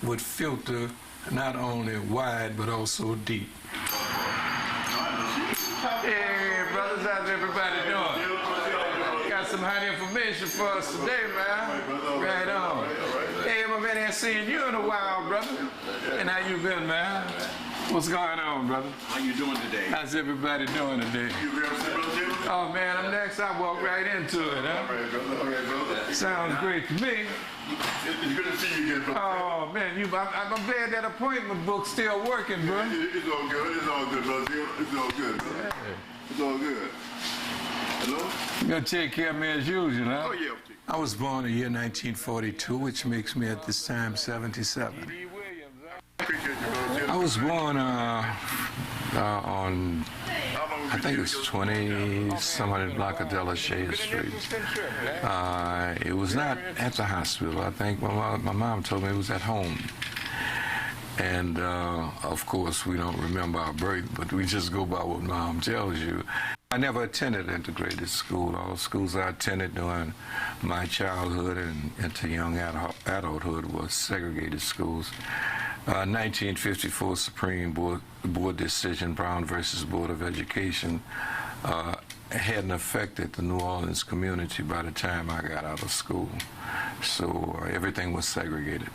would filter not only wide but also deep. Hey, brothers, how's everybody doing? Got some hot information for us today, man. Right on. Hey, I've been seeing you in a while, brother. And how you been, man? What's going on, brother? How you doing today? How's everybody doing today? You ready to brother? Oh, man, I'm next. I walk right into it, huh? All right, brother. All right, brother. Sounds great to me. It's good to see you again, brother. Oh, man, I'm glad that appointment book's still working, bro. It's all good. It's all good, brother. It's all good, brother. Yeah. It's all good. Hello? You gotta take care of me as usual, huh? Oh, yeah. I was born in the year 1942, which makes me at this time 77. Appreciate you, brother. I was born on, I think it was 20-some block of Delashade Street. It was not at the hospital. I think my mom told me it was at home. And of course, we don't remember our birth, but we just go by what mom tells you. I never attended integrated school. All schools I attended during my childhood and into young adulthood was segregated schools. 1954 Supreme Board decision, Brown versus Board of Education, hadn't affected the New Orleans community by the time I got out of school. So everything was segregated.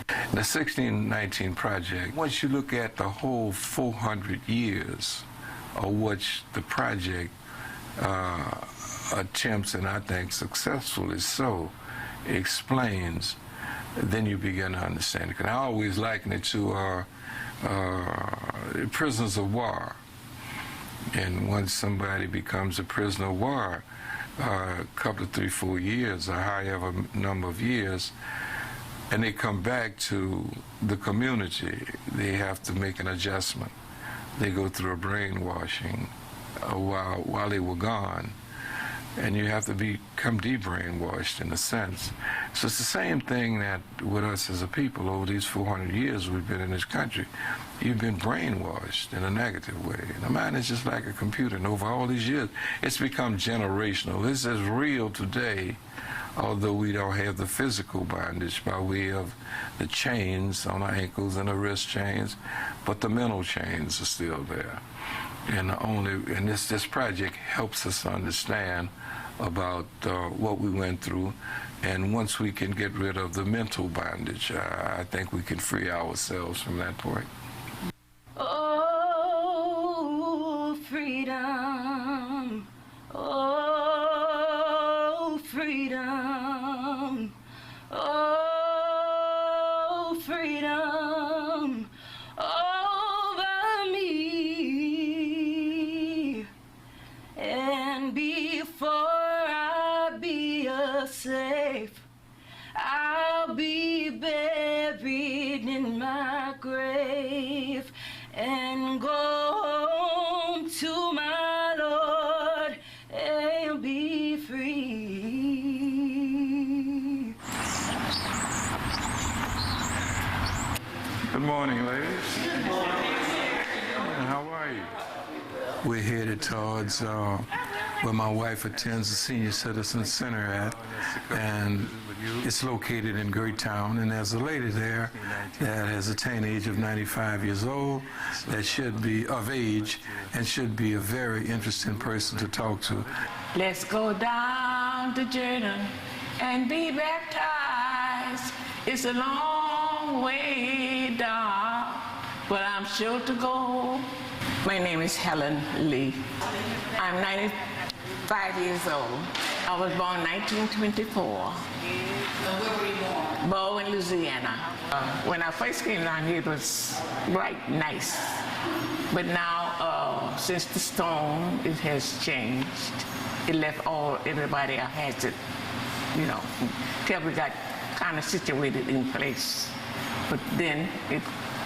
The 1619 Project, once you look at the whole 400 years of which the project attempts, and I think successfully so, explains, then you begin to understand it. And I always liken it to prisoners of war. And once somebody becomes a prisoner of war, a couple of 3, 4 years, or however number of years, and they come back to the community, they have to make an adjustment. They go through a brainwashing while they were gone, and you have to become de-brainwashed in a sense. So it's the same thing that with us as a people over these 400 years we've been in this country. You've been brainwashed in a negative way. And the mind is just like a computer, and over all these years, it's become generational. This is real today, although we don't have the physical bondage by way of the chains on our ankles and the wrist chains, but the mental chains are still there. And this project helps us understand about what we went through, and once we can get rid of the mental bondage, I think we can free ourselves from that point. Oh, freedom. Oh, freedom. Oh, freedom over me. And before I be a slave, I'll be buried in my grave and go home to my Lord and be free. Good morning, ladies. Good morning. How are you? We're headed towards where my wife attends the Senior Citizen Center at, and it's located in Greytown, and there's a lady there that has attained the age of 95 years old that should be of age and should be a very interesting person to talk to. Let's go down the Jordan and be baptized. It's a long way down, but I'm sure to go. My name is Helen Lee. I'm 95 years old. I was born 1924. Where were you born? Born in Louisiana. When I first came down here, it was right nice. But now, since the storm, it has changed. It left everybody had to, till we got kind of situated in place. But then it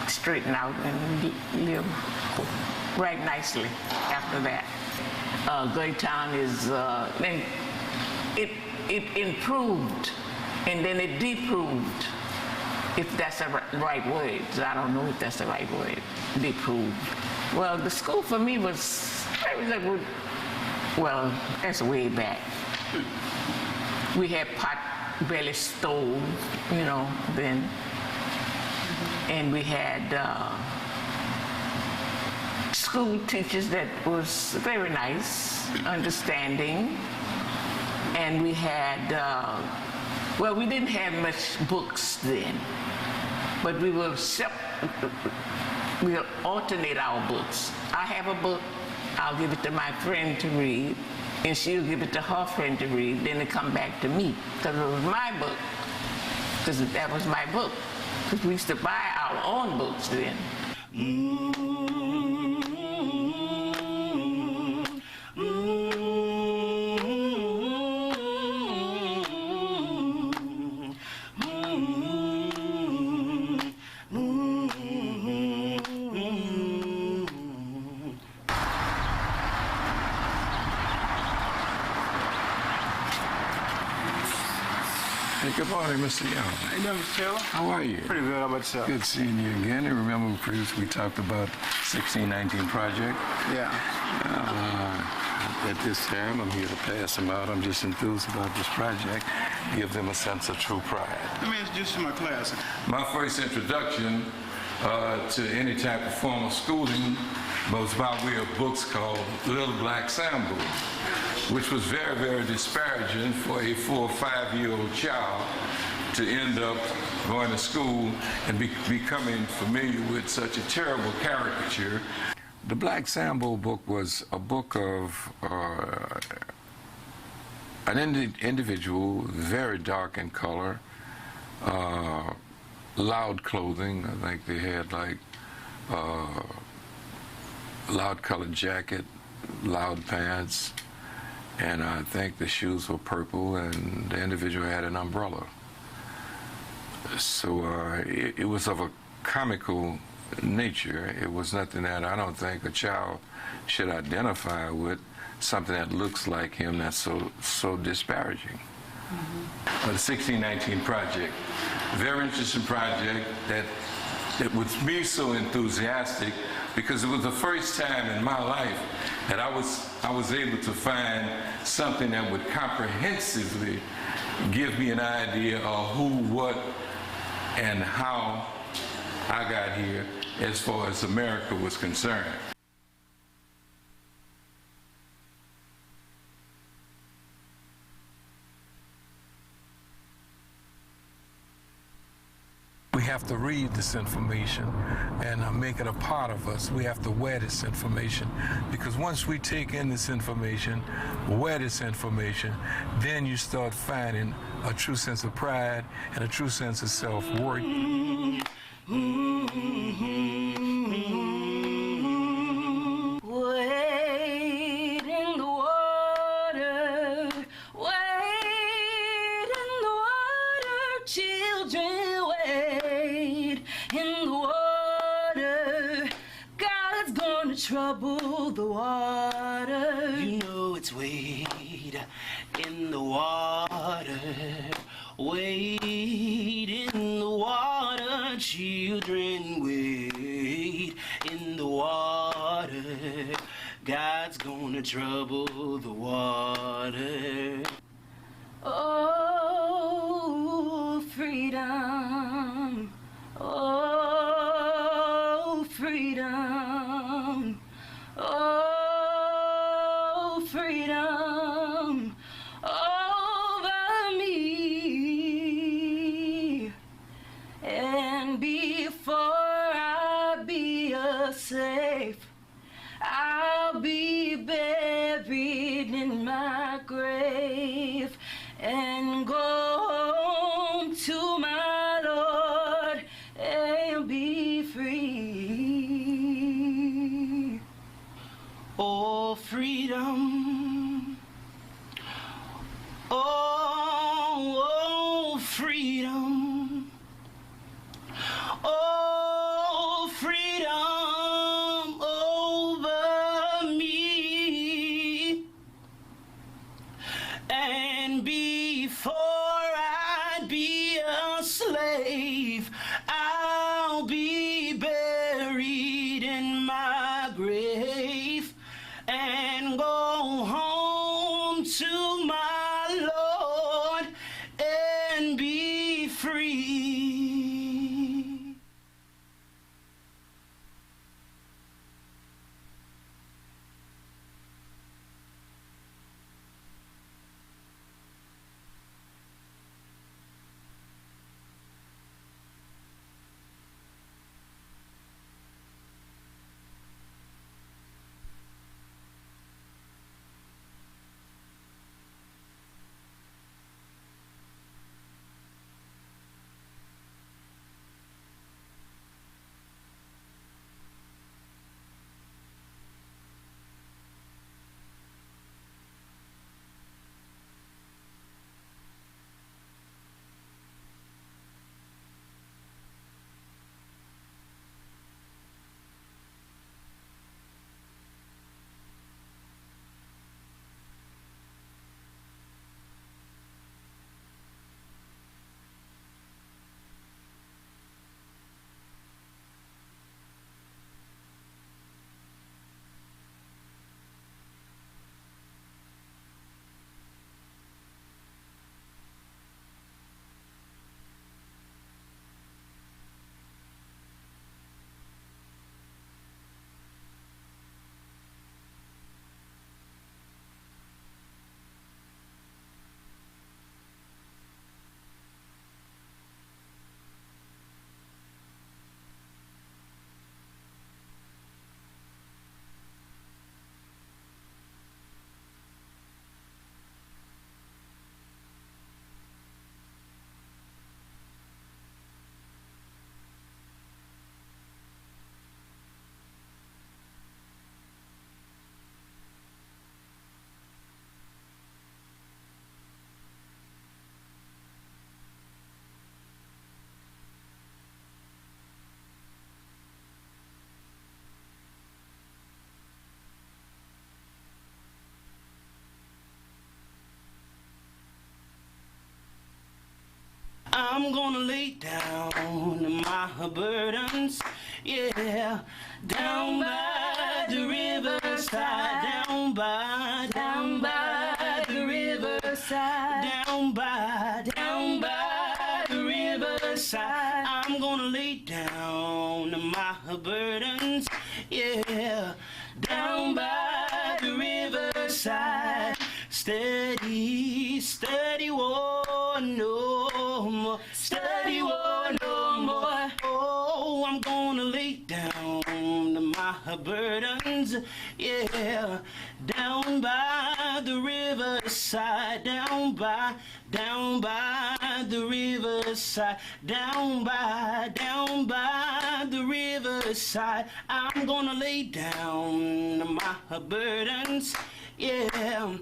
straightened out and we lived right nicely after that. Greytown is, it improved and then it deproved, if that's the right word. I don't know if that's the right word, deproved. Well, the school for me was good. Well, that's way back. We had pot belly stove, then and we had school teachers that was very nice, understanding, and we had, well, we didn't have much books then, but we will we'll alternate our books. I have a book, I'll give it to my friend to read, and she'll give it to her friend to read, then it come back to me, because it was my book, because that was my book, because we used to buy our own books then. Hey, good morning, Mr. Young. How you doing, Mr. Taylor? How are you? Pretty good. How about yourself? Good seeing you again. And remember, previously we talked about 1619 project. Yeah. At this time, I'm here to pass them out. I'm just enthused about this project. Give them a sense of true pride. Let me introduce you to my class. My first introduction to any type of formal schooling was by way of books called Little Black Sambo, which was very, very disparaging for a 4 or 5-year-old child to end up going to school and becoming familiar with such a terrible caricature. The Black Sambo book was a book of an individual, very dark in color, loud clothing. I think they had like loud colored jacket, loud pants, and I think the shoes were purple, and the individual had an umbrella. So it was of a comical nature. It was nothing that I don't think a child should identify with, something that looks like him that's so disparaging. But the 1619 project, very interesting project that was me so enthusiastic, because it was the first time in my life that I was able to find something that would comprehensively give me an idea of who, what, and how I got here as far as America was concerned. We have to read this information and make it a part of us. We have to wear this information, because once we take in this information, wear this information, then you start finding a true sense of pride and a true sense of self-worth. Wade in the water, wade in the water, children, wade in the water. God's gonna trouble the water. You know it's wade in the water, wade in the water, children, wade in the water. God's gonna trouble the water. Oh, freedom. Oh, freedom. Oh, freedom over me. And before I be a slave, I'll be buried in my grave and go home to my Lord and be free. Oh, freedom. Oh, freedom. Oh, freedom over burdens, yeah. Down by the riverside, down by the riverside, down by the riverside. I'm gonna lay down my burdens, yeah. Down by the riverside, steady, steady war no more, steady war no more. Oh, I'm gonna lay down my burdens, yeah. Down by the riverside, down by the riverside, down by the riverside. I'm gonna lay down my burdens, yeah.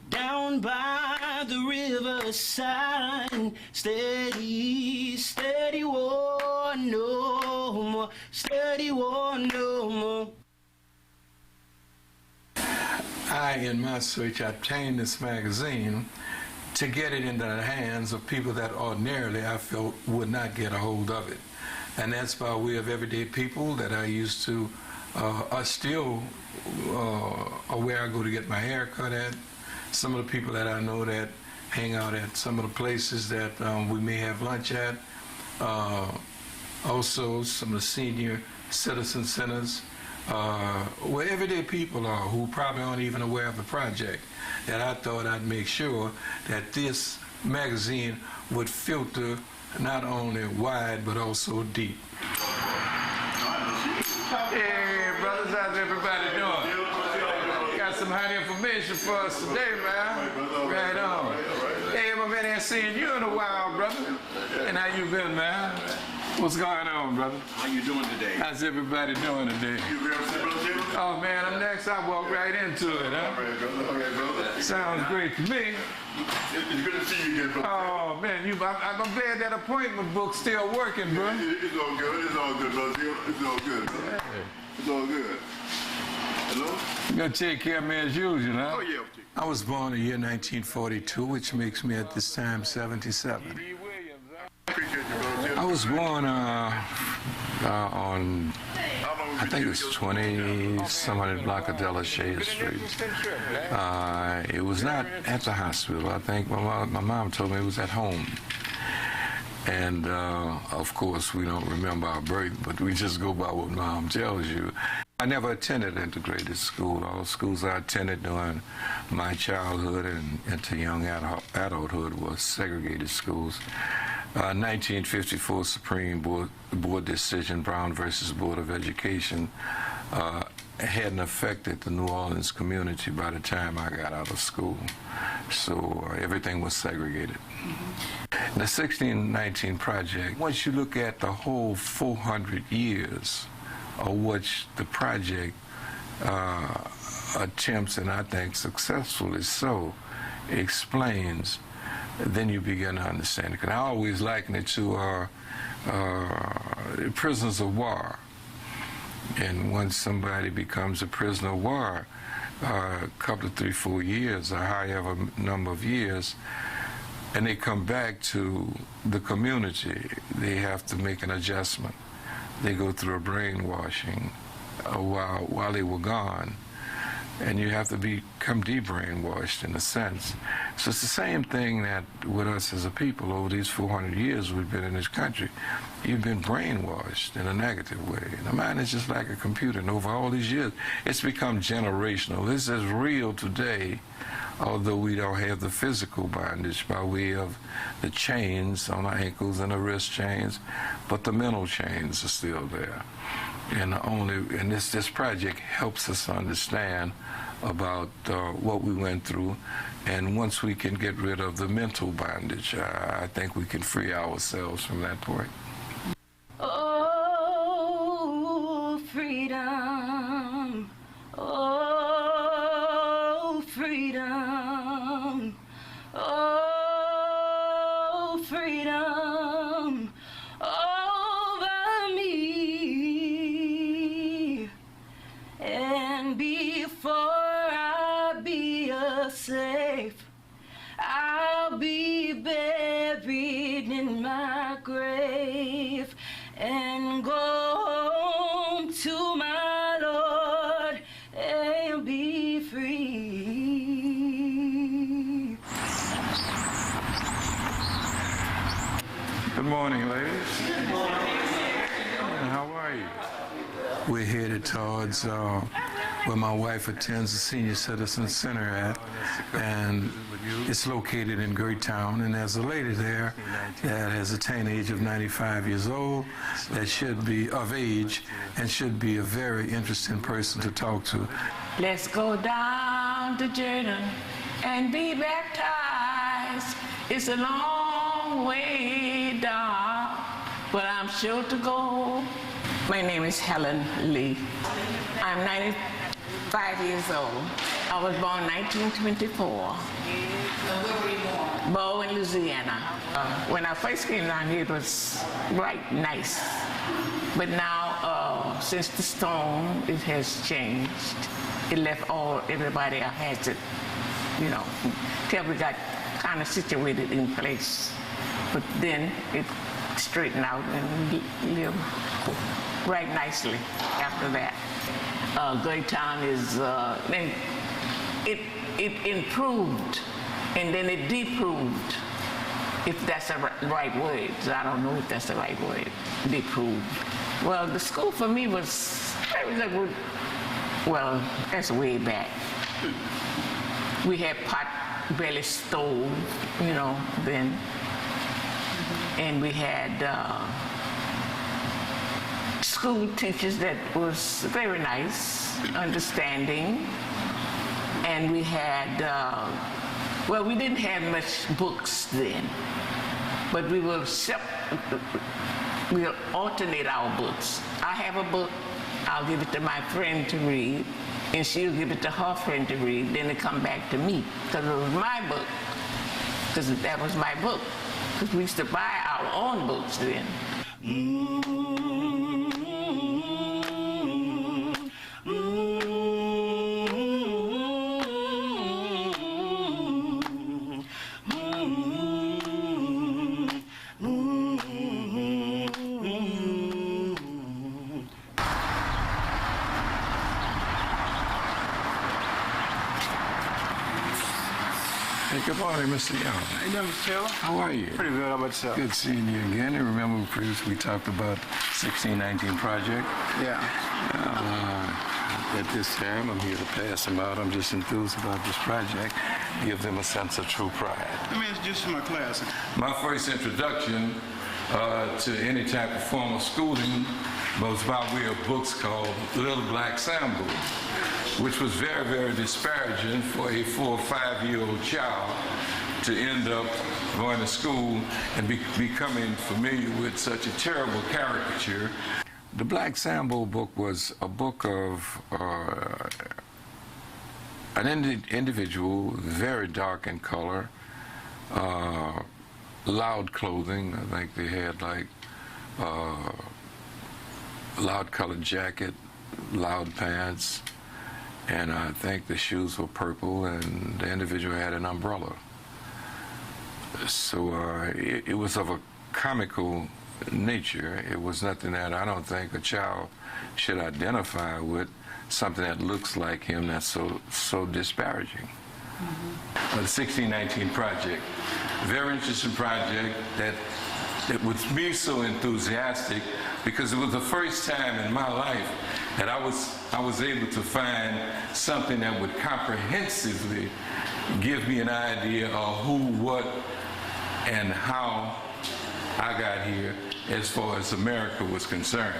Down by the riverside, steady, steady war no more, steady war no more. In my search, I obtained this magazine to get it into the hands of people that ordinarily I felt would not get a hold of it. And that's by way of everyday people that I used to, are still where I go to get my hair cut at. Some of the people that I know that hang out at some of the places that we may have lunch at. Also, some of the senior citizen centers, where everyday people are who probably aren't even aware of the project, that I thought I'd make sure that this magazine would filter not only wide but also deep. Hey, brothers, how's everybody doing? Got some hot information for us today, man. Right on. Hey, I've been here seeing you in a while, brother. And how you been, man? What's going on, brother? How you doing today? How's everybody doing today? You very simple, Oh, man, I'm next. I walk right into it, huh? All right, brother. Okay, brother. Sounds great to me. It's good to see you again, brother. Oh, man, I'm glad that appointment book's still working, bro. It's all good. It's all good, brother. It's all good, brother. It's all good. Hello? You gotta take care of me as usual, huh? Oh, yeah. I was born in the year 1942, which makes me at this time 77. Appreciate you, brother. I was born on, I think it was 20-some block of Delashade Street. It was not at the hospital. I think my mom told me it was at home. And, of course, we don't remember our birth, but we just go by what Mom tells you. I never attended integrated school. All schools I attended during my childhood and into young adulthood were segregated schools. 1954 Supreme Board decision, Brown versus Board of Education, hadn't affected the New Orleans community by the time I got out of school. So everything was segregated. The 1619 Project, once you look at the whole 400 years of which the project attempts, and I think successfully so, explains, then you begin to understand it. And I always liken it to prisoners of war. And once somebody becomes a prisoner of war, a couple of 3, 4 years, or however number of years, and they come back to the community, they have to make an adjustment. They go through a brainwashing while they were gone, and you have to become de-brainwashed in a sense. So it's the same thing that with us as a people over these 400 years we've been in this country. You've been brainwashed in a negative way. And the mind is just like a computer, and over all these years, it's become generational. This is real today, although we don't have the physical bondage by way of the chains on our ankles and the wrist chains, but the mental chains are still there. And this project helps us understand about what we went through, and once we can get rid of the mental bondage, I think we can free ourselves from that point. Oh, freedom. Oh, freedom. Oh, freedom over me. And before I be a slave, I'll be buried in my grave. and go home to my Lord and be free. Good morning, ladies. Good morning. How are you? We're headed towards where my wife attends the Senior Citizen Center at, and it's located in Greytown, and there's a lady there that has attained the age of 95 years old that should be of age and should be a very interesting person to talk to. Let's go down the Jordan and be baptized. It's a long way down, but I'm sure to go. My name is Helen Lee. I'm 95 years old. I was born 1924. Where were you born? Born in Louisiana. When I first came down here, it was right nice. But now, since the storm, it has changed. It left everybody has it, till we got kind of situated in place. But then it straightened out and we live right nicely after that. Greytown is, it improved and then it deproved, if that's the right word. I don't know if that's the right word, deproved. Well, the school for me was very good. Well, that's way back. We had pot-belly stove, then. And we had school teachers that was very nice, understanding. And we had, we didn't have much books then, but we will alternate our books. I have a book, I'll give it to my friend to read, and she'll give it to her friend to read, then it come back to me, because it was my book, because that was my book, because we used to buy our own books then. Hey, good morning, Mr. Young. Hey, Mr. Taylor. How are you? Pretty good. How about yourself? Good seeing you again. And remember, previously we talked about 1619 project. Yeah. At this time, I'm here to pass them out. I'm just enthused about this project. Give them a sense of true pride. Let me introduce you to my class. My first introduction to any type of formal schooling was by way of books called Little Black Sambo, which was very, very disparaging for a 4 or 5-year-old child to end up going to school and becoming familiar with such a terrible caricature. The Black Sambo book was a book of an individual, very dark in color, loud clothing. I think they had like loud colored jacket, loud pants, and I think the shoes were purple, and the individual had an umbrella. So it was of a comical nature. It was nothing that I don't think a child should identify with, something that looks like him that's so disparaging. The 1619 project, very interesting project that was me so enthusiastic because it was the first time in my life that I was able to find something that would comprehensively give me an idea of who, what, and how I got here as far as America was concerned.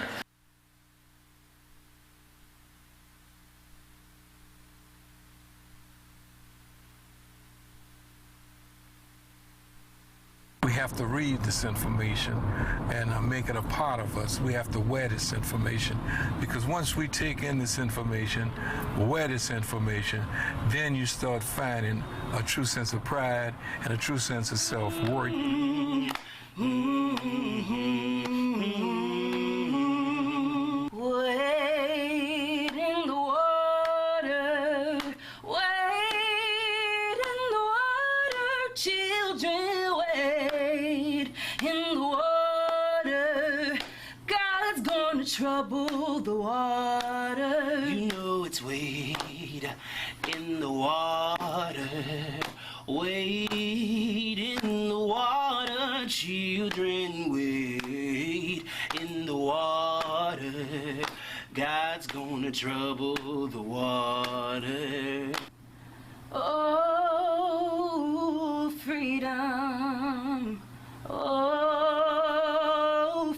We have to read this information and make it a part of us. We have to wear this information, because once we take in this information, wear this information, then you start finding a true sense of pride and a true sense of self-worth. Wade in the water, wade in the water, children, wade in the water. God trouble the water. You know it's wade in the water. Wade in the water, children, wade in the water. God's gonna trouble the water. Oh, freedom. Oh,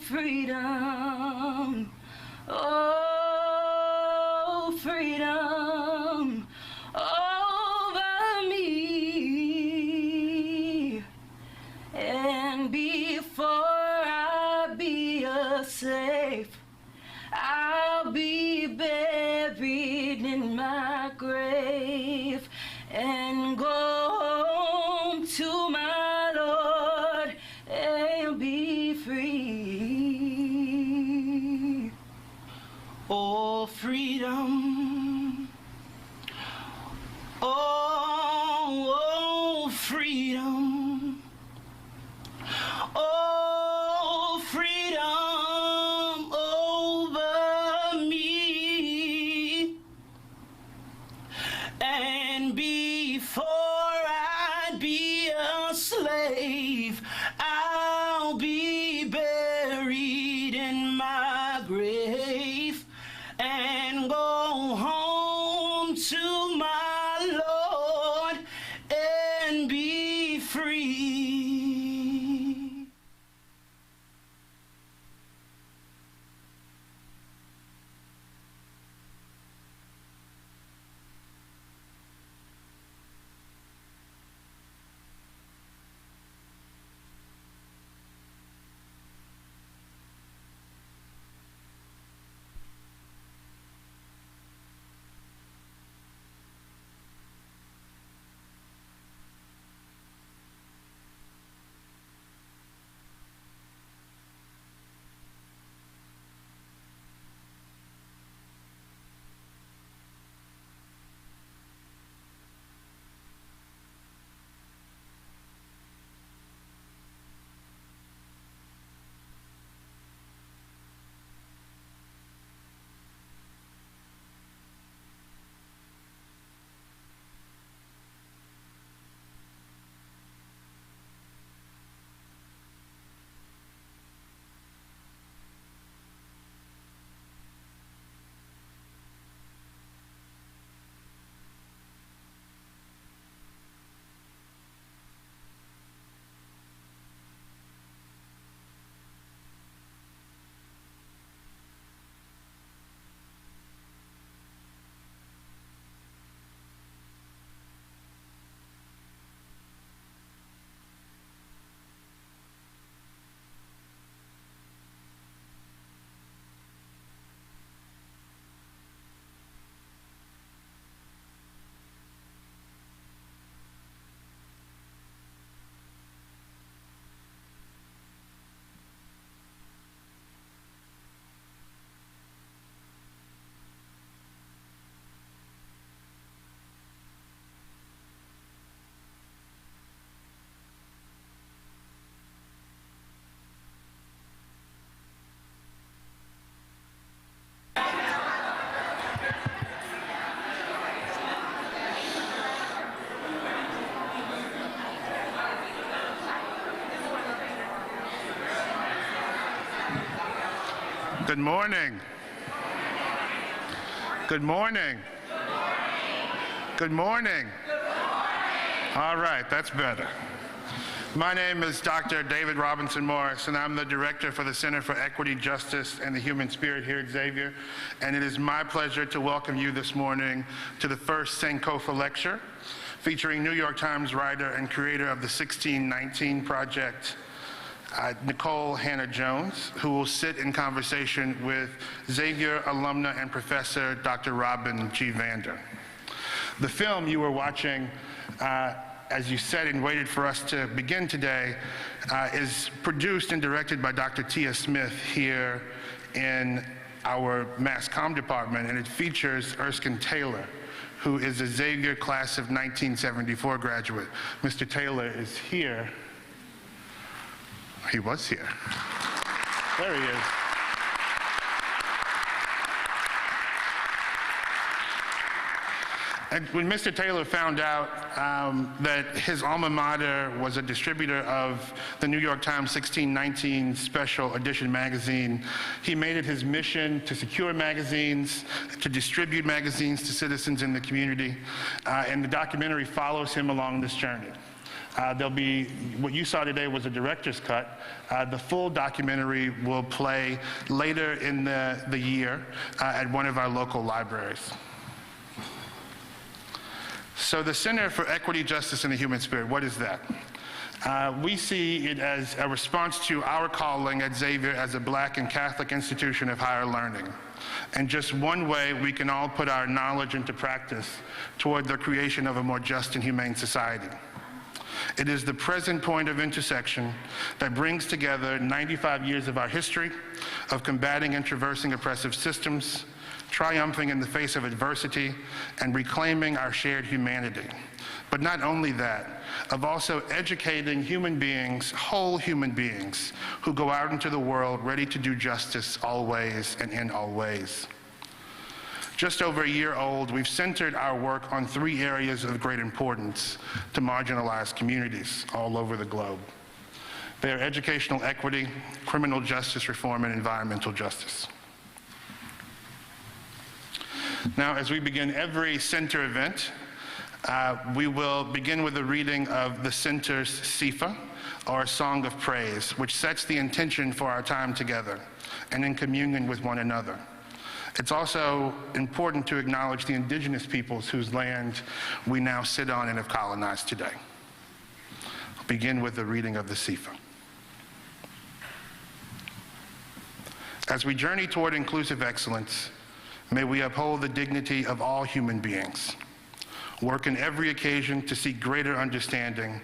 freedom. Oh, freedom over me. And before I be a slave, I'll be buried in my grave and go home to my Lord and be free. Oh, freedom. Oh, freedom. Oh, freedom over me. And before I be a slave, I'll be buried in my grave and go home to my Lord and be free. Good morning. Good morning. Good morning. All right, that's better. My name is Dr. David Robinson Morris, and I'm the director for the Center for Equity, Justice, and the Human Spirit here at Xavier. And it is my pleasure to welcome you this morning to the first Sankofa lecture, featuring New York Times writer and creator of the 1619 Project, NIKOLE Hannah-Jones, who will sit in conversation with Xavier alumna and professor Dr. Robin G. VANDER. The film you were watching, as you said and waited for us to begin today, is produced and directed by Dr. Tia Smith here in our Mass Comm department, and it features Erskine Taylor, who is a Xavier class of 1974 graduate. Mr. Taylor is here. He was here. There he is. And when Mr. Taylor found out that his alma mater was a distributor of the New York Times 1619 special edition magazine, he made it his mission to secure magazines, to distribute magazines to citizens in the community, and the documentary follows him along this journey. There'll be, what you saw today was a director's cut. The full documentary will play later in the year at one of our local libraries. So the Center for Equity, Justice, and the Human Spirit, what is that? We see it as a response to our calling at Xavier as a Black and Catholic institution of higher learning. And just one way we can all put our knowledge into practice toward the creation of a more just and humane society. It is the present point of intersection that brings together 95 years of our history of combating and traversing oppressive systems, triumphing in the face of adversity, and reclaiming our shared humanity. But not only that, of also educating human beings, whole human beings, who go out into the world ready to do justice always and in all ways. Just over a year old, we've centered our work on 3 areas of great importance to marginalized communities all over the globe. They are educational equity, criminal justice reform, and environmental justice. Now, as we begin every center event, we will begin with a reading of the center's Sifa, or Song of Praise, which sets the intention for our time together and in communion with one another. It's also important to acknowledge the indigenous peoples whose land we now sit on and have colonized today. I'll begin with the reading of the Sifa. As we journey toward inclusive excellence, may we uphold the dignity of all human beings, work in every occasion to seek greater understanding,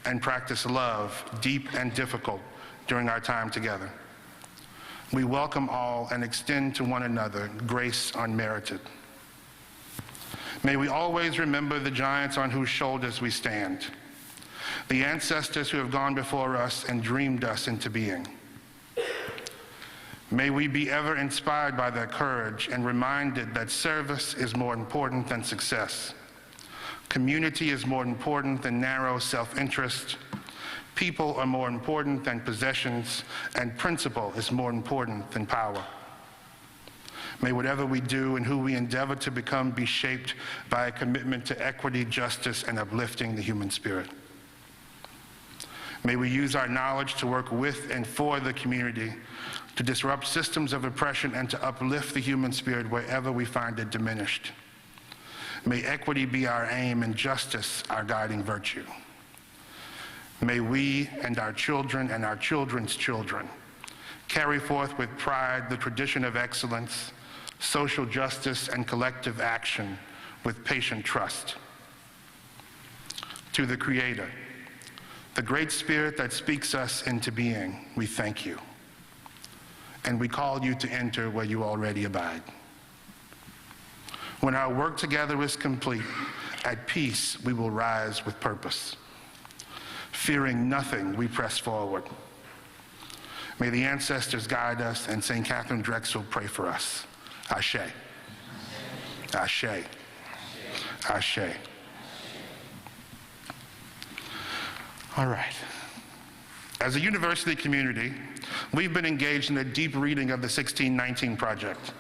and practice love, deep and difficult, during our time together. We welcome all and extend to one another grace unmerited. May we always remember the giants on whose shoulders we stand, the ancestors who have gone before us and dreamed us into being. May we be ever inspired by their courage and reminded that service is more important than success. Community is more important than narrow self-interest. People are more important than possessions, and principle is more important than power. May whatever we do and who we endeavor to become be shaped by a commitment to equity, justice, and uplifting the human spirit. May we use our knowledge to work with and for the community, to disrupt systems of oppression and to uplift the human spirit wherever we find it diminished. May equity be our aim and justice our guiding virtue. May we and our children and our children's children carry forth with pride the tradition of excellence, social justice, and collective action with patient trust. To the Creator, the great Spirit that speaks us into being, we thank you. And we call you to enter where you already abide. When our work together is complete, at peace we will rise with purpose. Fearing nothing, we press forward. May the ancestors guide us, and St. Catherine Drexel pray for us. Ashe. Ashe. Ashe. All right. As a university community, we've been engaged in a deep reading of the 1619 Project.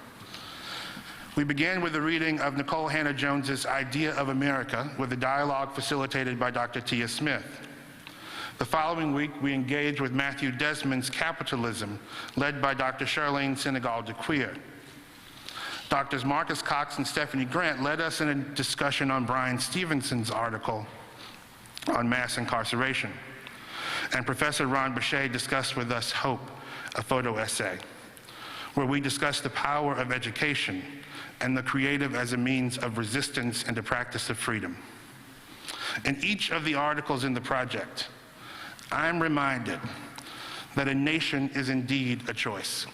We began with the reading of NIKOLE Hannah-Jones's Idea of America with a dialogue facilitated by Dr. Tia Smith. The following week, we engaged with Matthew Desmond's Capitalism, led by Dr. Charlene Senegal-DeQueer. Drs. Marcus Cox and Stephanie Grant led us in a discussion on Brian Stevenson's article on mass incarceration. And Professor Ron Bechet discussed with us Hope, a photo essay, where we discussed the power of education and the creative as a means of resistance and a practice of freedom. In each of the articles in the project, I'm reminded that a nation is indeed a choice,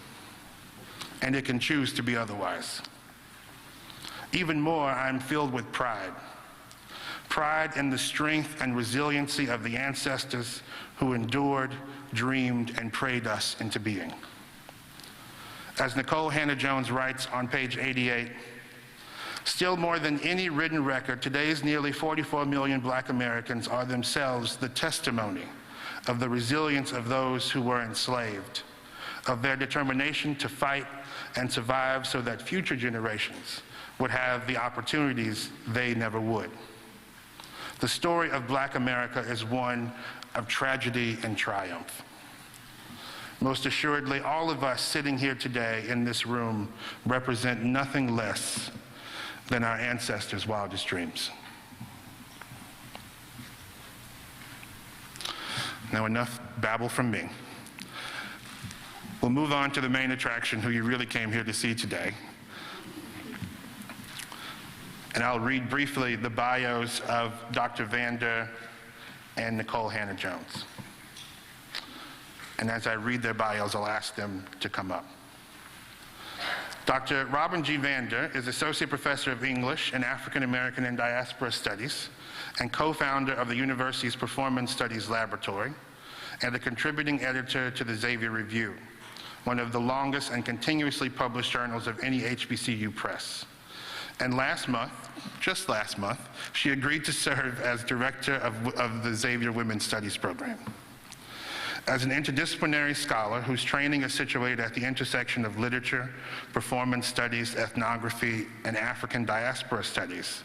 and it can choose to be otherwise. Even more, I'm filled with pride. Pride in the strength and resiliency of the ancestors who endured, dreamed, and prayed us into being. As NIKOLE Hannah-Jones writes on page 88, Still more than any written record, today's nearly 44 million Black Americans are themselves the testimony of the resilience of those who were enslaved, of their determination to fight and survive so that future generations would have the opportunities they never would. The story of Black America is one of tragedy and triumph. Most assuredly, all of us sitting here today in this room represent nothing less than our ancestors' wildest dreams. Now, enough babble from me. We'll move on to the main attraction, who you really came here to see today. And I'll read briefly the bios of Dr. VANDER and NIKOLE Hannah-Jones. And as I read their bios, I'll ask them to come up. Dr. Robin G. VANDER is Associate Professor of English and African American and Diaspora Studies and co-founder of the university's Performance Studies Laboratory and a contributing editor to the Xavier Review, one of the longest and continuously published journals of any HBCU press. And just last month, she agreed to serve as director of the Xavier Women's Studies program. As an interdisciplinary scholar whose training is situated at the intersection of literature, performance studies, ethnography, and African diaspora studies,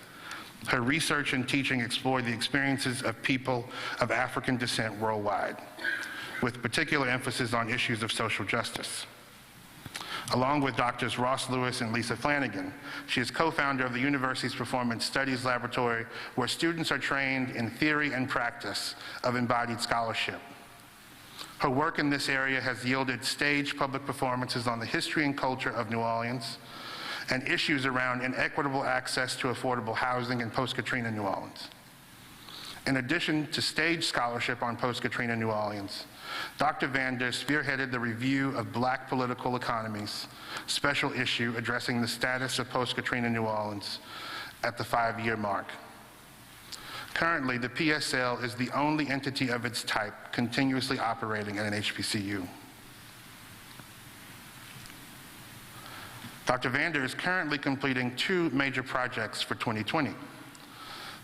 her research and teaching explore the experiences of people of African descent worldwide, with particular emphasis on issues of social justice. Along with Drs. Ross Lewis and Lisa Flanagan, she is co-founder of the university's Performance Studies Laboratory, where students are trained in theory and practice of embodied scholarship. Her work in this area has yielded staged public performances on the history and culture of New Orleans and issues around inequitable access to affordable housing in post-Katrina New Orleans. In addition to stage scholarship on post-Katrina New Orleans, Dr. VANDER spearheaded the review of Black political economies, special issue addressing the status of post-Katrina New Orleans at the 5-year mark. Currently, the PSL is the only entity of its type continuously operating at an HBCU. Dr. VANDER is currently completing 2 major projects for 2020.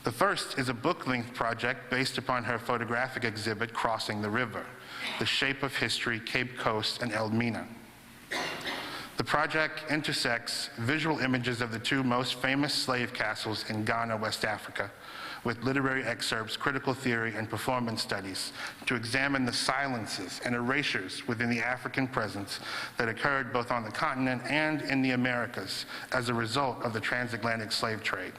The first is a book-length project based upon her photographic exhibit, Crossing the River, The Shape of History, Cape Coast, and Elmina. The project intersects visual images of the 2 most famous slave castles in Ghana, West Africa, with literary excerpts, critical theory, and performance studies to examine the silences and erasures within the African presence that occurred both on the continent and in the Americas as a result of the transatlantic slave trade.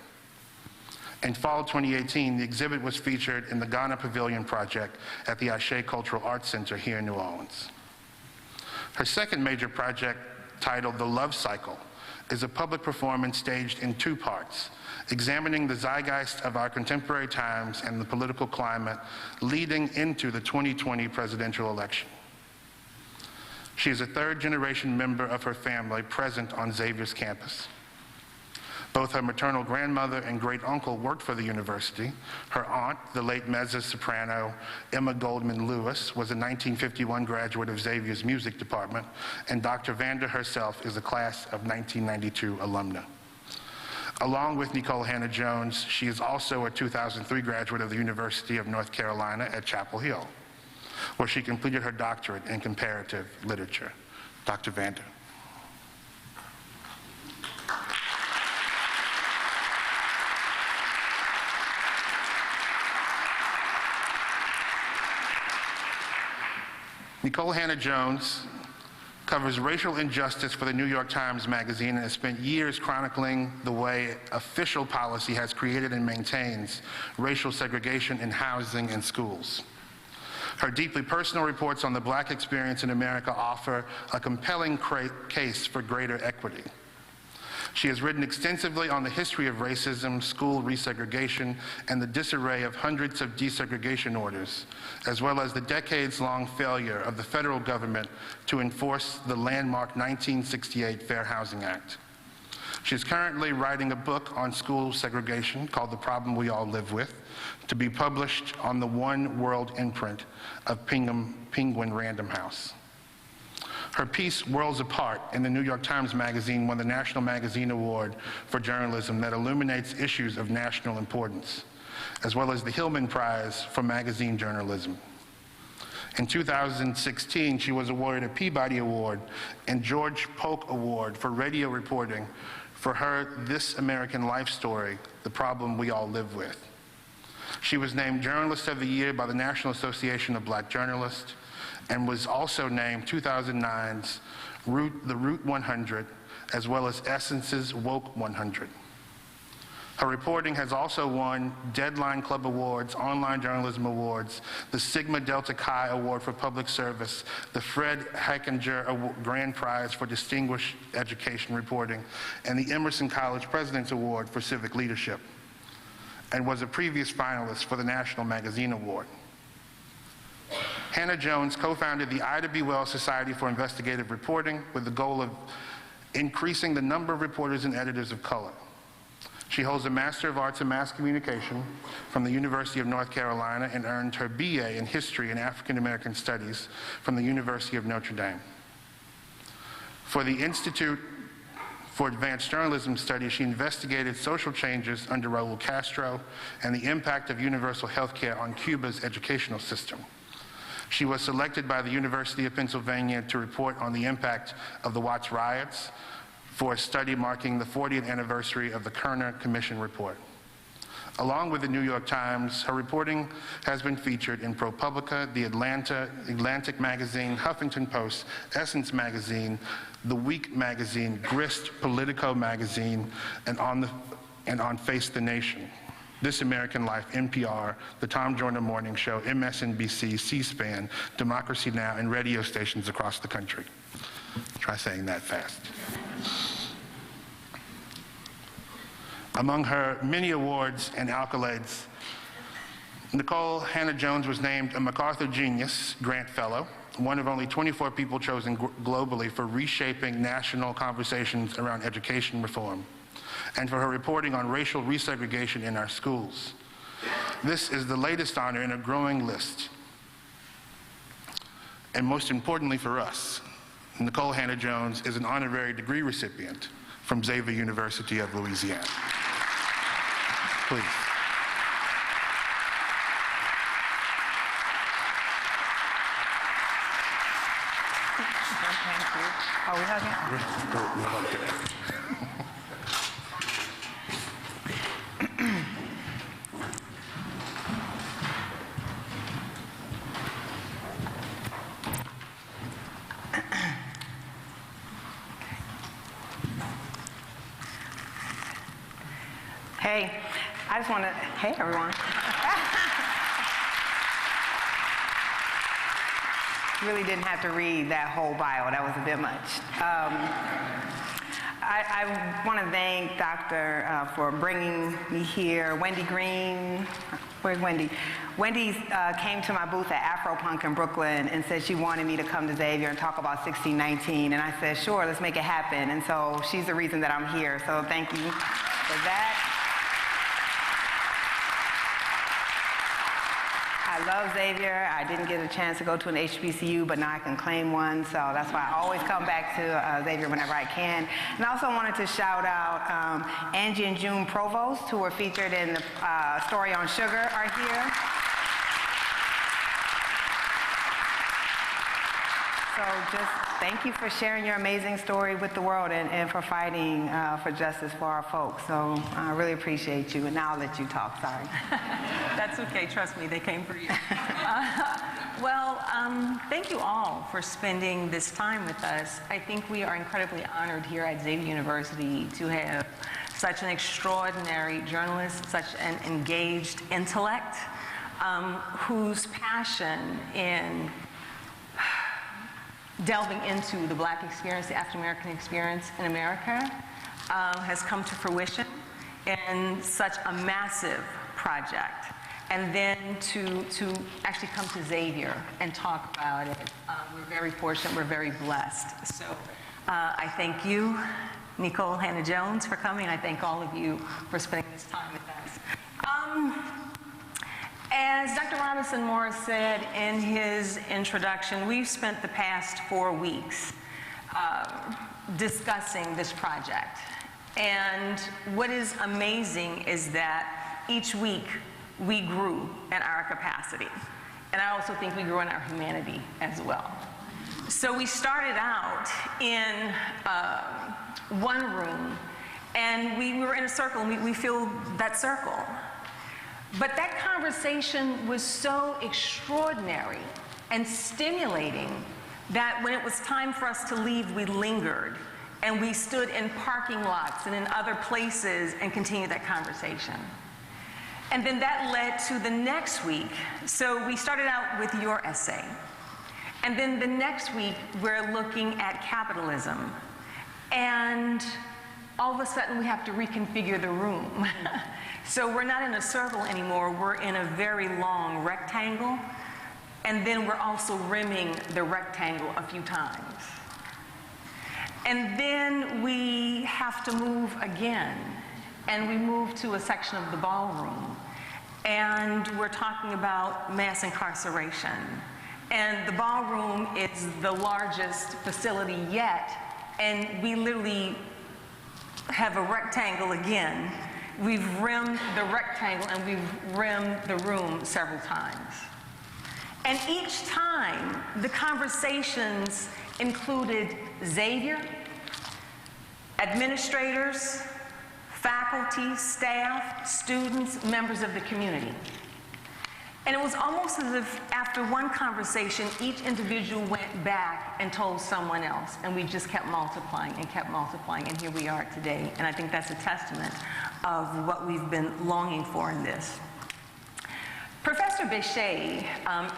In fall 2018, the exhibit was featured in the Ghana Pavilion Project at the Ashe Cultural Arts Center here in New Orleans. Her second major project, titled The Love Cycle, is a public performance staged in 2 parts, examining the zeitgeist of our contemporary times and the political climate leading into the 2020 presidential election. She is a 3rd-generation member of her family present on Xavier's campus. Both her maternal grandmother and great-uncle worked for the university. Her aunt, the late mezzo-soprano Emma Goldman Lewis, was a 1951 graduate of Xavier's music department, and Dr. VANDER herself is a class of 1992 alumna. Along with NIKOLE Hannah-Jones, she is also a 2003 graduate of the University of North Carolina at Chapel Hill, where she completed her doctorate in comparative literature. Dr. VANDER. NIKOLE Hannah-Jones covers racial injustice for the New York Times Magazine and has spent years chronicling the way official policy has created and maintains racial segregation in housing and schools. Her deeply personal reports on the Black experience in America offer a compelling case for greater equity. She has written extensively on the history of racism, school resegregation, and the disarray of hundreds of desegregation orders, as well as the decades-long failure of the federal government to enforce the landmark 1968 Fair Housing Act. She is currently writing a book on school segregation called The Problem We All Live With, to be published on the One World imprint of Penguin Random House. Her piece, Worlds Apart, in the New York Times Magazine won the National Magazine Award for Journalism that illuminates issues of national importance, as well as the Hillman Prize for Magazine Journalism. In 2016, she was awarded a Peabody Award and George Polk Award for radio reporting for her This American Life Story, The Problem We All Live With. She was named Journalist of the Year by the National Association of Black Journalists and was also named 2009's the Root 100, as well as Essence's Woke 100. Her reporting has also won Deadline Club Awards, Online Journalism Awards, the Sigma Delta Chi Award for Public Service, the Fred Hechinger Grand Prize for Distinguished Education Reporting, and the Emerson College President's Award for Civic Leadership, and was a previous finalist for the National Magazine Award. Hannah Jones co-founded the Ida B. Wells Society for Investigative Reporting with the goal of increasing the number of reporters and editors of color. She holds a Master of Arts in Mass Communication from the University of North Carolina and earned her BA in History and African American Studies from the University of Notre Dame. For the Institute for Advanced Journalism Studies, she investigated social changes under Raul Castro and the impact of universal health care on Cuba's educational system. She was selected by the University of Pennsylvania to report on the impact of the Watts riots for a study marking the 40th anniversary of the Kerner Commission report. Along with the New York Times, her reporting has been featured in ProPublica, The Atlantic Magazine, Huffington Post, Essence Magazine, The Week Magazine, Grist, Politico Magazine, and on Face the Nation, This American Life, NPR, The Tom Joyner Morning Show, MSNBC, C-SPAN, Democracy Now!, and radio stations across the country. Try saying that fast. Among her many awards and accolades, Nikole Hannah-Jones was named a MacArthur Genius Grant Fellow, one of only 24 people chosen globally for reshaping national conversations around education reform, and for her reporting on racial resegregation in our schools. This is the latest honor in a growing list. And most importantly for us, Nikole Hannah-Jones is an honorary degree recipient from Xavier University of Louisiana. Please. Thank you. Are we hugging? Hey, I just want to, hey everyone. Really didn't have to read that whole bio, that was a bit much. I want to thank Dr. For bringing me here. Wendy Green, where's Wendy? Wendy came to my booth at Afropunk in Brooklyn and said she wanted me to come to Xavier and talk about 1619, and I said, sure, let's make it happen. And so she's the reason that I'm here, so thank you for that. I love Xavier. I didn't get a chance to go to an HBCU, but now I can claim one, so that's why I always come back to Xavier whenever I can. And I also wanted to shout out Angie and June Provost, who were featured in the story on sugar, are here. So just thank you for sharing your amazing story with the world and for fighting for justice for our folks. So I really appreciate you, and now I'll let you talk, sorry. That's okay, trust me, they came for you. Thank you all for spending this time with us. I think we are incredibly honored here at Xavier University to have such an extraordinary journalist, such an engaged intellect, whose passion in delving into the Black experience, the African-American experience in America, has come to fruition in such a massive project. And then to actually come to Xavier and talk about it, we're very fortunate, we're very blessed. So I thank you, Nikole Hannah-Jones, for coming. I thank all of you for spending this time with us. As Dr. Robinson Morris said in his introduction, we've spent the past 4 weeks discussing this project. And what is amazing is that each week we grew in our capacity. And I also think we grew in our humanity as well. So we started out in one room, and we were in a circle, and we filled that circle. But that conversation was so extraordinary and stimulating that when it was time for us to leave, we lingered, and we stood in parking lots and in other places and continued that conversation. And then that led to the next week. So we started out with your essay. And then the next week, we're looking at capitalism. And all of a sudden, we have to reconfigure the room. So we're not in a circle anymore. We're in a very long rectangle. And then we're also rimming the rectangle a few times. And then we have to move again. And we move to a section of the ballroom. And we're talking about mass incarceration. And the ballroom is the largest facility yet. And we literally have a rectangle again. We've rimmed the rectangle and we've rimmed the room several times. And each time, the conversations included Xavier, administrators, faculty, staff, students, members of the community. And it was almost as if after one conversation, each individual went back and told someone else, and we just kept multiplying, and here we are today. And I think that's a testament of what we've been longing for in this. Professor Bechet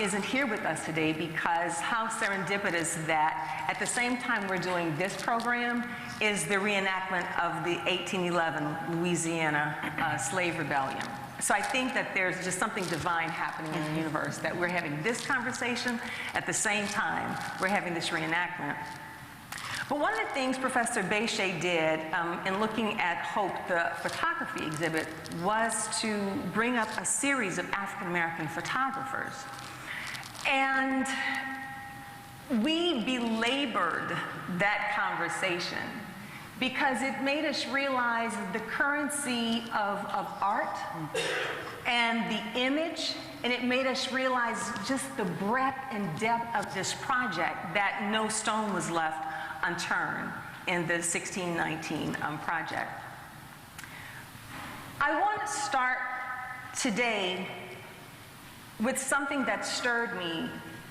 isn't here with us today because how serendipitous that at the same time we're doing this program is the reenactment of the 1811 Louisiana slave rebellion. So I think that there's just something divine happening in the universe, that we're having this conversation at the same time we're having this reenactment. But one of the things Professor Bechet did in looking at Hope, the photography exhibit, was to bring up a series of African American photographers. And we belabored that conversation because it made us realize the currency of art and the image, and it made us realize just the breadth and depth of this project, that no stone was left unturned in the 1619 project. I want to start today with something that stirred me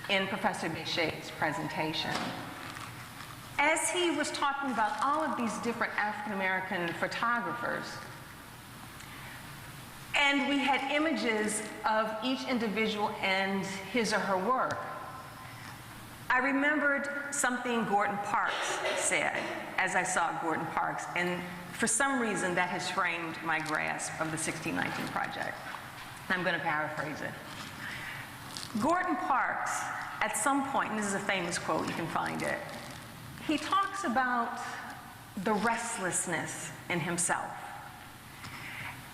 in Professor Bechet's presentation. As he was talking about all of these different African American photographers, and we had images of each individual and his or her work, I remembered something Gordon Parks said as I saw Gordon Parks, and for some reason that has framed my grasp of the 1619 project. I'm going to paraphrase it. Gordon Parks, at some point, and this is a famous quote, you can find it, he talks about the restlessness in himself,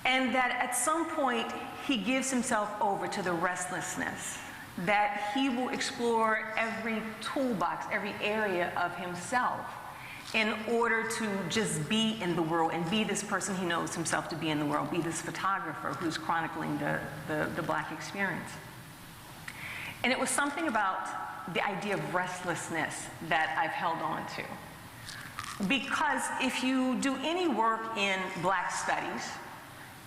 and that at some point he gives himself over to the restlessness, that he will explore every toolbox, every area of himself in order to just be in the world and be this person he knows himself to be in the world, be this photographer who's chronicling the Black experience. And it was something about the idea of restlessness that I've held on to. Because if you do any work in Black studies,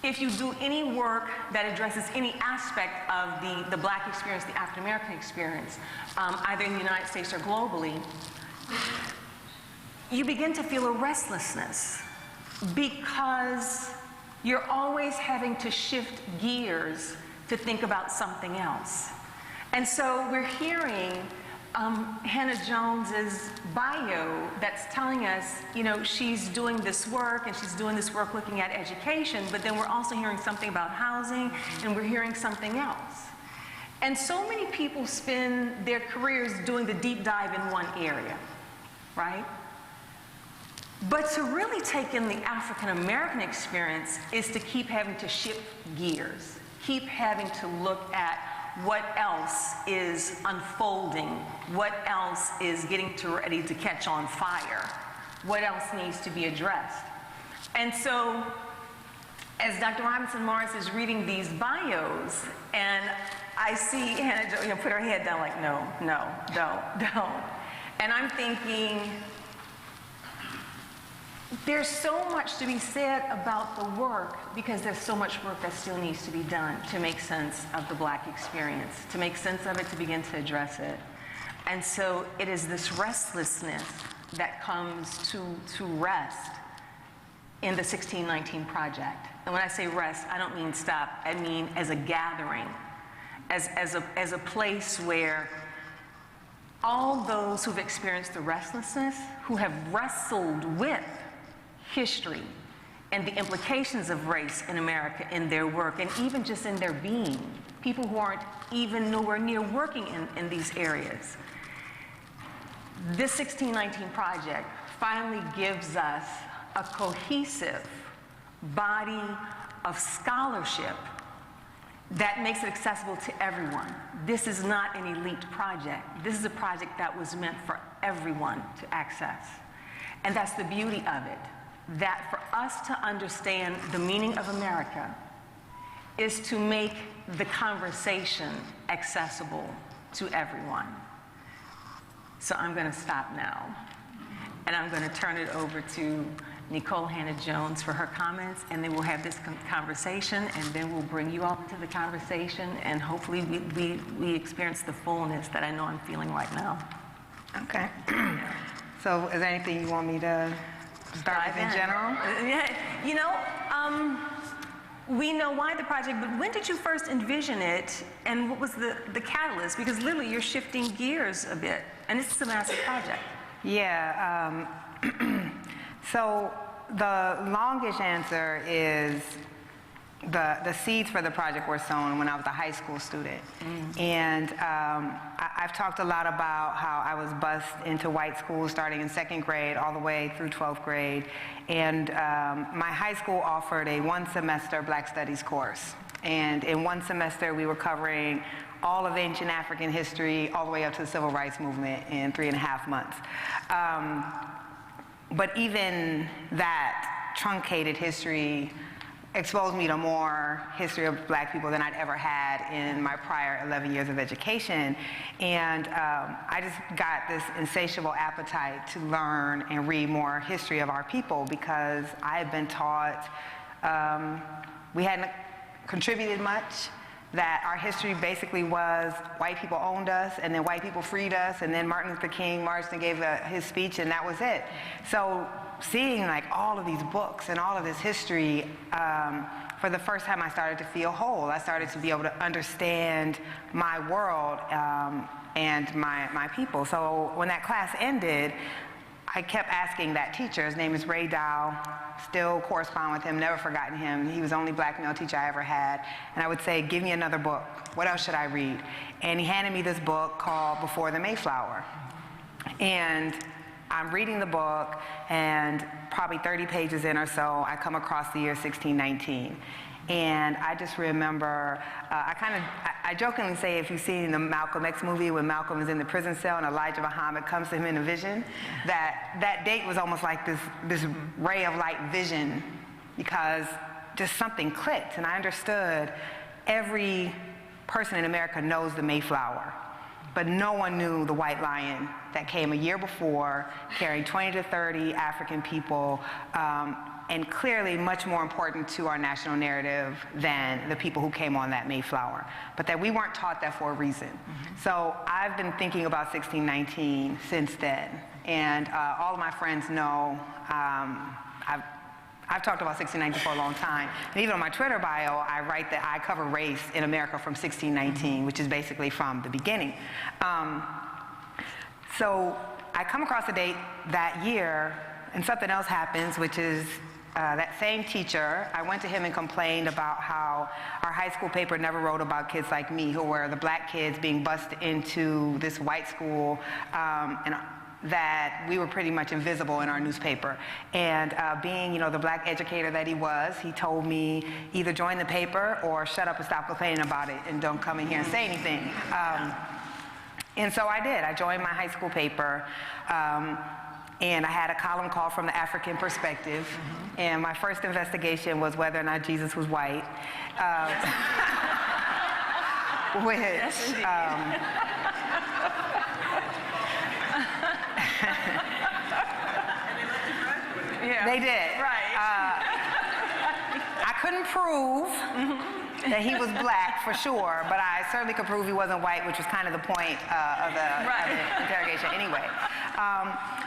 if you do any work that addresses any aspect of the Black experience, the African American experience, either in the United States or globally, you begin to feel a restlessness because you're always having to shift gears to think about something else. And so we're hearing Hannah Jones's bio that's telling us, you know, she's doing this work and she's doing this work looking at education, but then we're also hearing something about housing and we're hearing something else. And so many people spend their careers doing the deep dive in one area, right? But to really take in the African American experience is to keep having to shift gears, keep having to look at what else is unfolding, what else is getting ready to catch on fire, what else needs to be addressed. And so, as Dr. Robinson Morris is reading these bios, and I see Hannah Jo, put her head down like, no, don't. And I'm thinking, there's so much to be said about the work, because there's so much work that still needs to be done to make sense of the Black experience, to make sense of it, to begin to address it. And so it is this restlessness that comes to rest in the 1619 Project. And when I say rest, I don't mean stop, I mean as a gathering, as a place where all those who've experienced the restlessness, who have wrestled with history and the implications of race in America in their work, and even just in their being, people who aren't even nowhere near working in these areas. This 1619 Project finally gives us a cohesive body of scholarship that makes it accessible to everyone. This is not an elite project. This is a project that was meant for everyone to access. And that's the beauty of it, that for us to understand the meaning of America is to make the conversation accessible to everyone. So I'm going to stop now, and I'm going to turn it over to NIKOLE Hannah-Jones for her comments, and then we'll have this conversation, and then we'll bring you all into the conversation, and hopefully we experience the fullness that I know I'm feeling right now. Okay. So is there anything you want me to start with in general? Yeah, you know, we know why the project, but when did you first envision it, and what was the catalyst? Because literally you're shifting gears a bit, and this is a massive project. Yeah. So the longish answer is the seeds for the project were sown when I was a high school student. And I've talked a lot about how I was bused into white schools starting in 2nd grade all the way through 12th grade. And my high school offered a 1-semester Black Studies course. And in 1 semester, we were covering all of ancient African history all the way up to the Civil Rights Movement in 3.5 months. But even that truncated history exposed me to more history of Black people than I'd ever had in my prior 11 years of education. And I just got this insatiable appetite to learn and read more history of our people, because I had been taught we hadn't contributed much, that our history basically was white people owned us, and then white people freed us, and then Martin Luther King marched and gave his speech, and that was it. So seeing like all of these books and all of this history, for the first time I started to feel whole. I started to be able to understand my world and my people. So when that class ended, I kept asking that teacher, his name is Ray Dow, still correspond with him, never forgotten him. He was the only Black male teacher I ever had. And I would say, give me another book. What else should I read? And he handed me this book called Before the Mayflower. And I'm reading the book, and probably 30 pages in or so, I come across the year 1619. And I just remember, I jokingly say, if you've seen the Malcolm X movie when Malcolm is in the prison cell and Elijah Muhammad comes to him in a vision, that date was almost like this ray of light vision, because just something clicked, and I understood every person in America knows the Mayflower, but no one knew the white lion that came a year before, carrying 20 to 30 African people, and clearly much more important to our national narrative than the people who came on that Mayflower, but that we weren't taught that for a reason. So I've been thinking about 1619 since then, and all of my friends know I've talked about 1619 for a long time, and even on my Twitter bio, I write that I cover race in America from 1619, which is basically from the beginning. So I come across a date that year, and something else happens, which is that same teacher, I went to him and complained about how our high school paper never wrote about kids like me, who were the Black kids being bused into this white school. And that we were pretty much invisible in our newspaper. And being, the black educator that he was, he told me either join the paper or shut up and stop complaining about it and don't come in here and say anything. And so I did. I joined my high school paper. And I had a column called From the African Perspective. And my first investigation was whether or not Jesus was white. They did. Right. I couldn't prove that he was black for sure, but I certainly could prove he wasn't white, which was kind of the point of the interrogation anyway.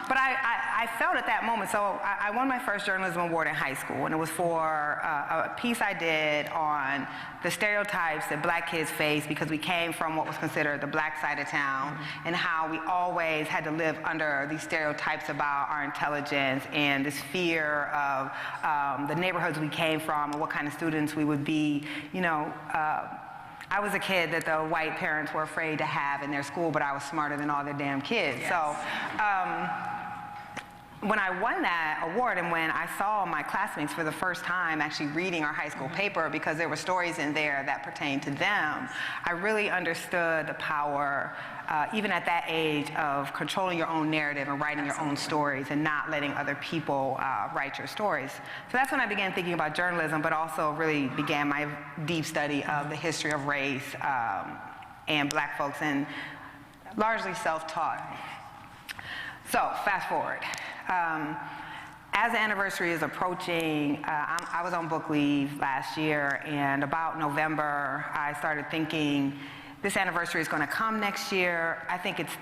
But I felt at that moment, so I won my first journalism award in high school, and it was for a piece I did on the stereotypes that black kids face because we came from what was considered the black side of town, and how we always had to live under these stereotypes about our intelligence and this fear of the neighborhoods we came from and what kind of students we would be. I was a kid that the white parents were afraid to have in their school, but I was smarter than all their damn kids. Yes. So when I won that award and when I saw my classmates for the first time actually reading our high school paper, because there were stories in there that pertained to them, I really understood the power, even at that age, of controlling your own narrative and writing your own stories and not letting other people write your stories. So that's when I began thinking about journalism, but also really began my deep study of the history of race and black folks, and largely self-taught. So fast forward. As the anniversary is approaching, I was on book leave last year, and about November, I started thinking, this anniversary is going to come next year. I think it's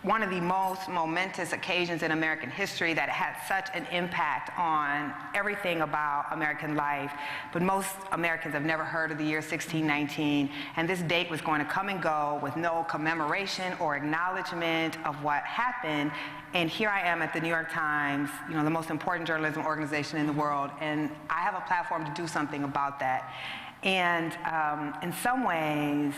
one of the most momentous occasions in American history that had such an impact on everything about American life. But most Americans have never heard of the year 1619, and this date was going to come and go with no commemoration or acknowledgement of what happened. And here I am at the New York Times, the most important journalism organization in the world, and I have a platform to do something about that. And in some ways,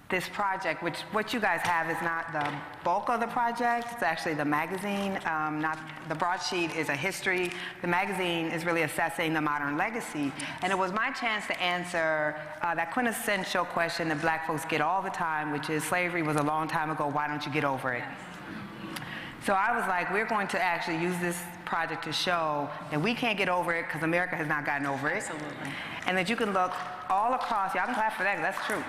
this project, which what you guys have is not the bulk of the project, it's actually the magazine. Not the broadsheet is a history. The magazine is really assessing the modern legacy. And it was my chance to answer that quintessential question that black folks get all the time, which is, slavery was a long time ago, why don't you get over it? So I was like, we're going to actually use this project to show that we can't get over it because America has not gotten over it. Absolutely. And that you can look all across, y'all can clap for that, 'cause that's true.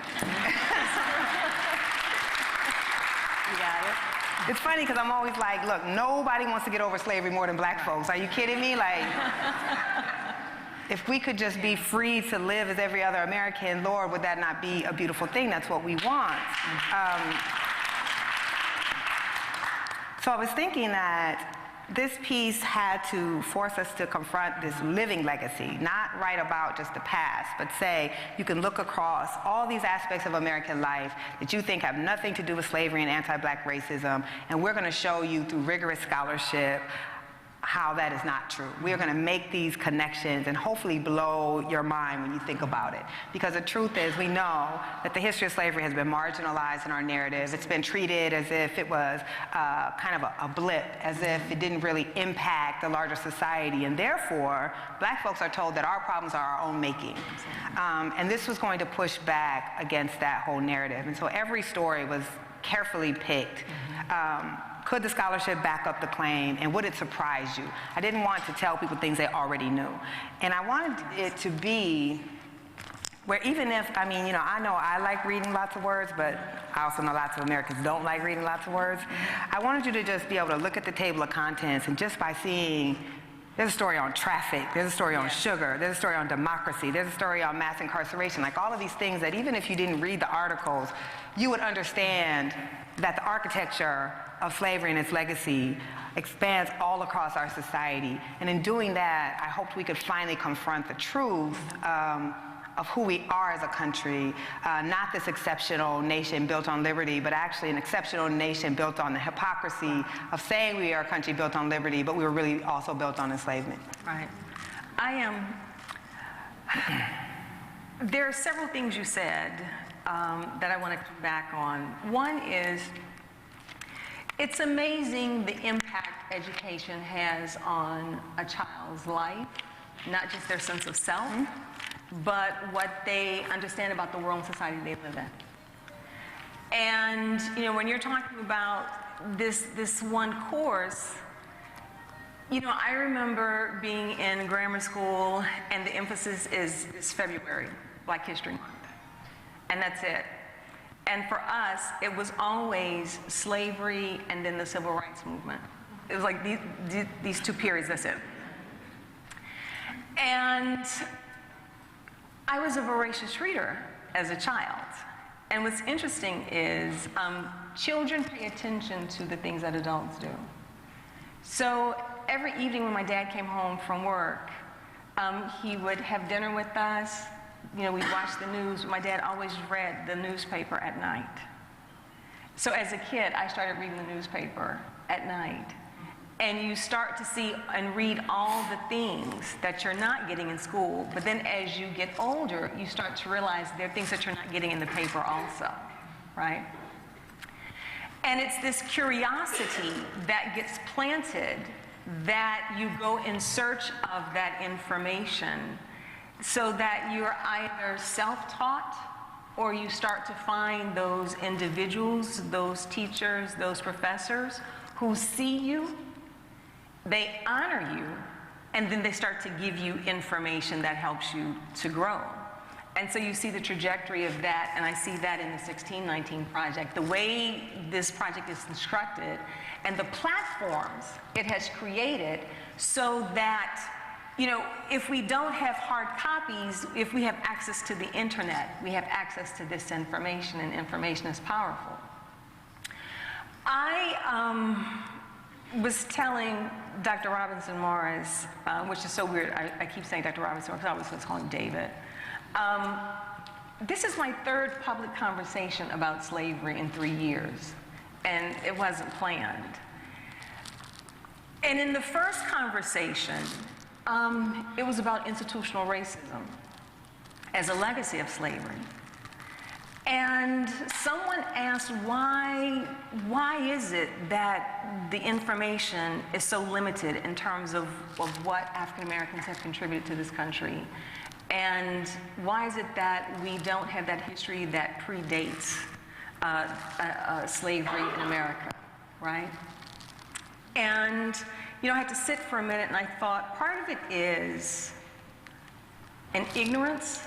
You got it. It's funny because I'm always like, look, nobody wants to get over slavery more than black folks. Are you kidding me? Like, if we could just be free to live as every other American, Lord, would that not be a beautiful thing? That's what we want. So I was thinking that this piece had to force us to confront this living legacy, not write about just the past, but say you can look across all these aspects of American life that you think have nothing to do with slavery and anti-black racism, and we're going to show you through rigorous scholarship how that is not true. We are going to make these connections and hopefully blow your mind when you think about it. Because the truth is, we know that the history of slavery has been marginalized in our narrative. It's been treated as if it was kind of a blip, as if it didn't really impact the larger society. And therefore, black folks are told that our problems are our own making. And this was going to push back against that whole narrative. And so every story was carefully picked. Could the scholarship back up the claim, and would it surprise you? I didn't want to tell people things they already knew. And I wanted it to be where even if, I know I like reading lots of words, but I also know lots of Americans don't like reading lots of words. I wanted you to just be able to look at the table of contents, and just by seeing, there's a story on traffic, there's a story on sugar, there's a story on democracy, there's a story on mass incarceration, like all of these things that even if you didn't read the articles, you would understand that the architecture of slavery and its legacy expands all across our society. And in doing that, I hoped we could finally confront the truth of who we are as a country, not this exceptional nation built on liberty, but actually an exceptional nation built on the hypocrisy of saying we are a country built on liberty, but we were really also built on enslavement. Right. There are several things you said that I want to come back on. One is, It's amazing the impact education has on a child's life, not just their sense of self, but what they understand about the world and society they live in. And when you're talking about this one course, I remember being in grammar school and the emphasis is February, Black History Month, and that's it. And for us, it was always slavery and then the Civil Rights Movement. It was like these two periods, that's it. And I was a voracious reader as a child. And what's interesting is children pay attention to the things that adults do. So every evening when my dad came home from work, he would have dinner with us. We'd watch the news. My dad always read the newspaper at night. So as a kid, I started reading the newspaper at night. And you start to see and read all the things that you're not getting in school. But then as you get older, you start to realize there are things that you're not getting in the paper also, right? And it's this curiosity that gets planted that you go in search of that information so that you're either self-taught or you start to find those individuals, those teachers, those professors who see you, they honor you, and then they start to give you information that helps you to grow. And so you see the trajectory of that, and I see that in the 1619 project, the way this project is constructed, and the platforms it has created so that, if we don't have hard copies, if we have access to the internet, we have access to this information, and information is powerful. I was telling Dr. Robinson Morris, which is so weird, I keep saying Dr. Robinson Morris, I always was calling David. This is my third public conversation about slavery in 3 years, and it wasn't planned. And in the first conversation, it was about institutional racism as a legacy of slavery. And someone asked, why is it that the information is so limited in terms of what African Americans have contributed to this country? And why is it that we don't have that history that predates slavery in America, right? And, I had to sit for a minute and I thought part of it is an ignorance,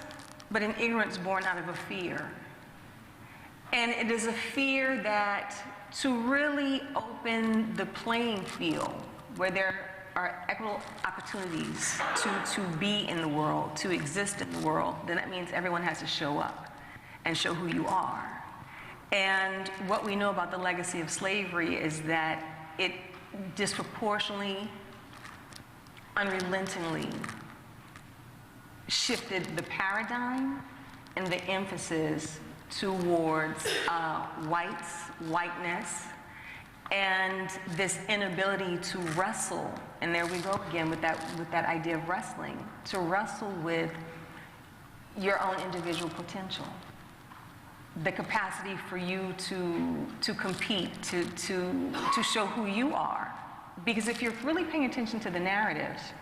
but an ignorance born out of a fear. And it is a fear that to really open the playing field where there are equitable opportunities to be in the world, to exist in the world, then that means everyone has to show up and show who you are. And what we know about the legacy of slavery is that it disproportionately, unrelentingly shifted the paradigm and the emphasis towards whiteness, and this inability to wrestle, and there we go again with that idea of wrestling, to wrestle with your own individual potential, the capacity for you to compete, to show who you are. Because if you're really paying attention to the narratives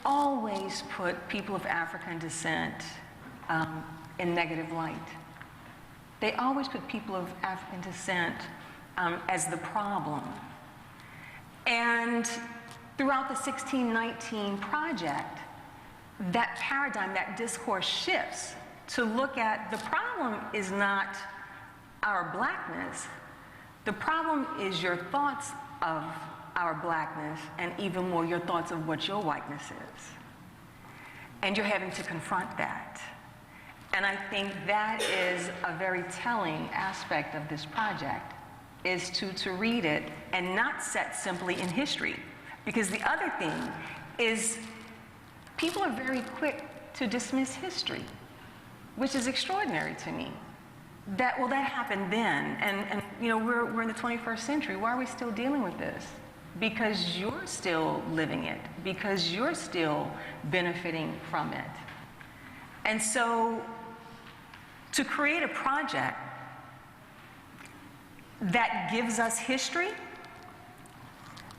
always put people of African descent in negative light. They always put people of African descent as the problem. And throughout the 1619 project, that paradigm, that discourse shifts to look at the problem is not our blackness. The problem is your thoughts of our blackness, and even more your thoughts of what your whiteness is. And you're having to confront that. And I think that is a very telling aspect of this project, is to read it and not set simply in history. Because the other thing is people are very quick to dismiss history, which is extraordinary to me. That happened then, and we're in the 21st century. Why are we still dealing with this? Because you're still living it, because you're still benefiting from it. And so to create a project that gives us history,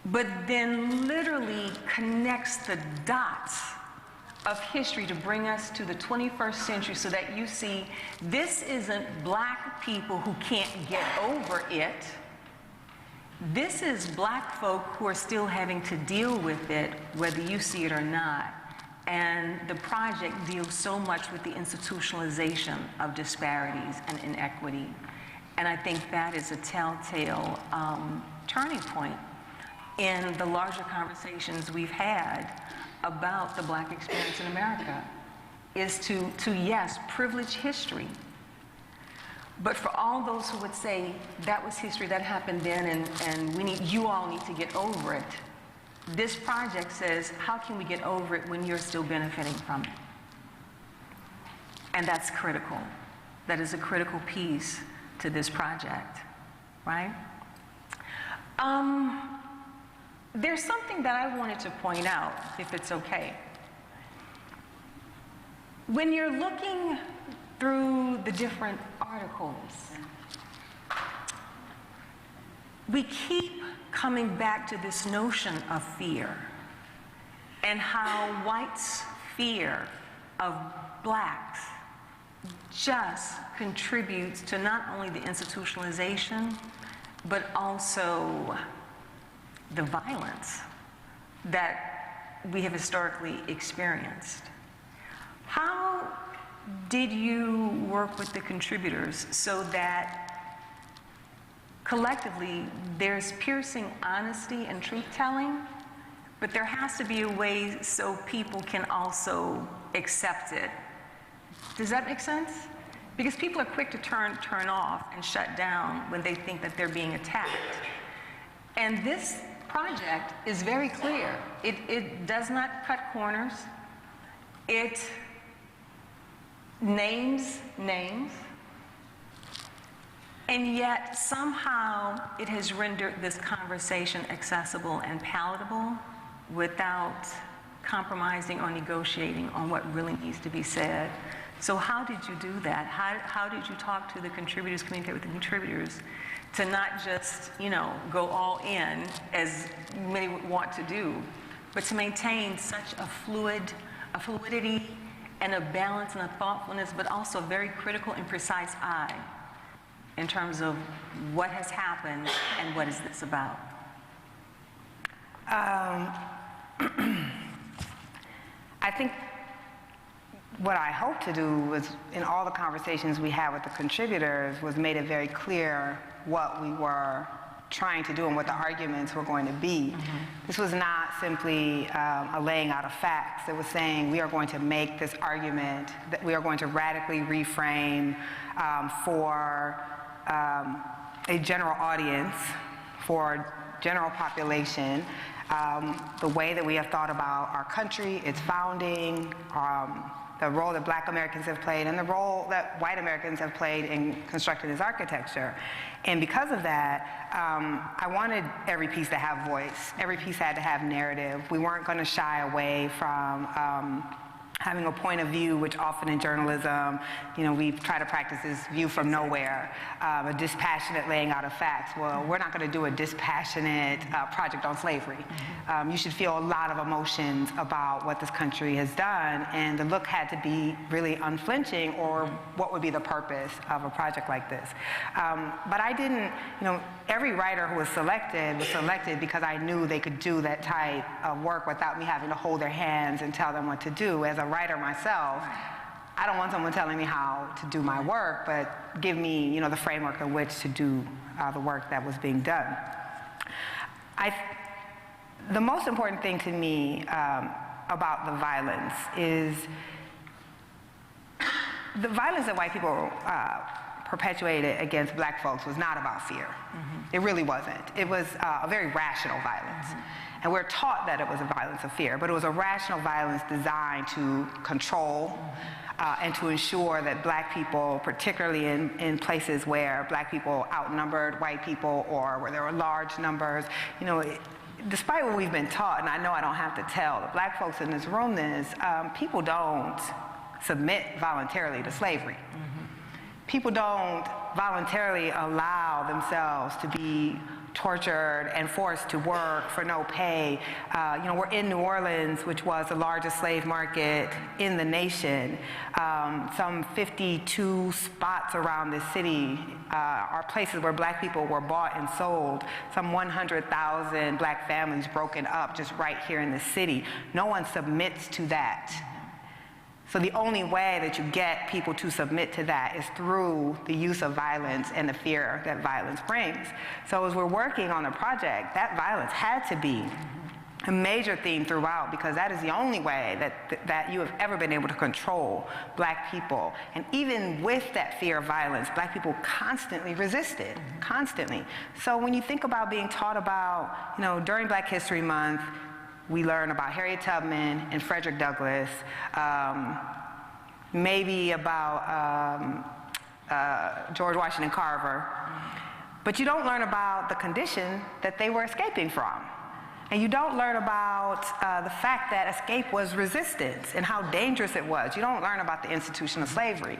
but then literally connects the dots of history to bring us to the 21st century so that you see this isn't black people who can't get over it. This is black folk who are still having to deal with it, whether you see it or not. And the project deals so much with the institutionalization of disparities and inequity. And I think that is a telltale turning point in the larger conversations we've had about the black experience in America, is to yes, privilege history. But for all those who would say that was history, that happened then, and you all need to get over it, this project says, how can we get over it when you're still benefiting from it? And that's critical. That is a critical piece to this project, right? There's something that I wanted to point out, if it's okay. When you're looking through the different articles, we keep coming back to this notion of fear and how whites' fear of blacks just contributes to not only the institutionalization, but also the violence that we have historically experienced. How did you work with the contributors so that collectively there's piercing honesty and truth-telling, but there has to be a way so people can also accept it? Does that make sense? Because people are quick to turn off and shut down when they think that they're being attacked. And this project is very clear. It does not cut corners. It names names. And yet somehow it has rendered this conversation accessible and palatable without compromising or negotiating on what really needs to be said. So how did you do that? How did you talk to the contributors, communicate with the contributors, to not just, go all in, as many would want to do, but to maintain such a fluidity and a balance and a thoughtfulness, but also a very critical and precise eye in terms of what has happened and what is this about? I think what I hope to do was, in all the conversations we had with the contributors, was made it very clear what we were trying to do and what the arguments were going to be. Mm-hmm. This was not simply a laying out of facts. It was saying we are going to make this argument, that we are going to radically reframe for a general audience, for general population, the way that we have thought about our country, its founding, the role that Black Americans have played, and the role that white Americans have played in constructing this architecture. And because of that, I wanted every piece to have voice. Every piece had to have narrative. We weren't going to shy away from having a point of view, which often in journalism, we try to practice this view from nowhere, a dispassionate laying out of facts. Well, we're not going to do a dispassionate project on slavery. You should feel a lot of emotions about what this country has done, and the look had to be really unflinching, or what would be the purpose of a project like this. But I didn't, every writer who was selected because I knew they could do that type of work without me having to hold their hands and tell them what to do. As a writer myself, I don't want someone telling me how to do my work, but give me, the framework in which to do the work that was being done. The most important thing to me about the violence is the violence that white people perpetuated against Black folks was not about fear. Mm-hmm. It really wasn't. It was a very rational violence. Mm-hmm. And we're taught that it was a violence of fear, but it was a rational violence designed to control and to ensure that Black people, particularly in places where Black people outnumbered white people or where there were large numbers, despite what we've been taught, and I know I don't have to tell the Black folks in this room this, people don't submit voluntarily to slavery. Mm-hmm. People don't voluntarily allow themselves to be tortured and forced to work for no pay. We're in New Orleans, which was the largest slave market in the nation. Some 52 spots around this city are places where black people were bought and sold. Some 100,000 black families broken up just right here in the city. No one submits to that. So the only way that you get people to submit to that is through the use of violence and the fear that violence brings. So as we're working on the project, that violence had to be a major theme throughout, because that is the only way that you have ever been able to control black people. And even with that fear of violence, black people constantly resisted, constantly. So when you think about being taught about, during Black History Month, we learn about Harriet Tubman and Frederick Douglass, maybe about George Washington Carver, but you don't learn about the condition that they were escaping from. And you don't learn about the fact that escape was resistance and how dangerous it was. You don't learn about the institution of slavery.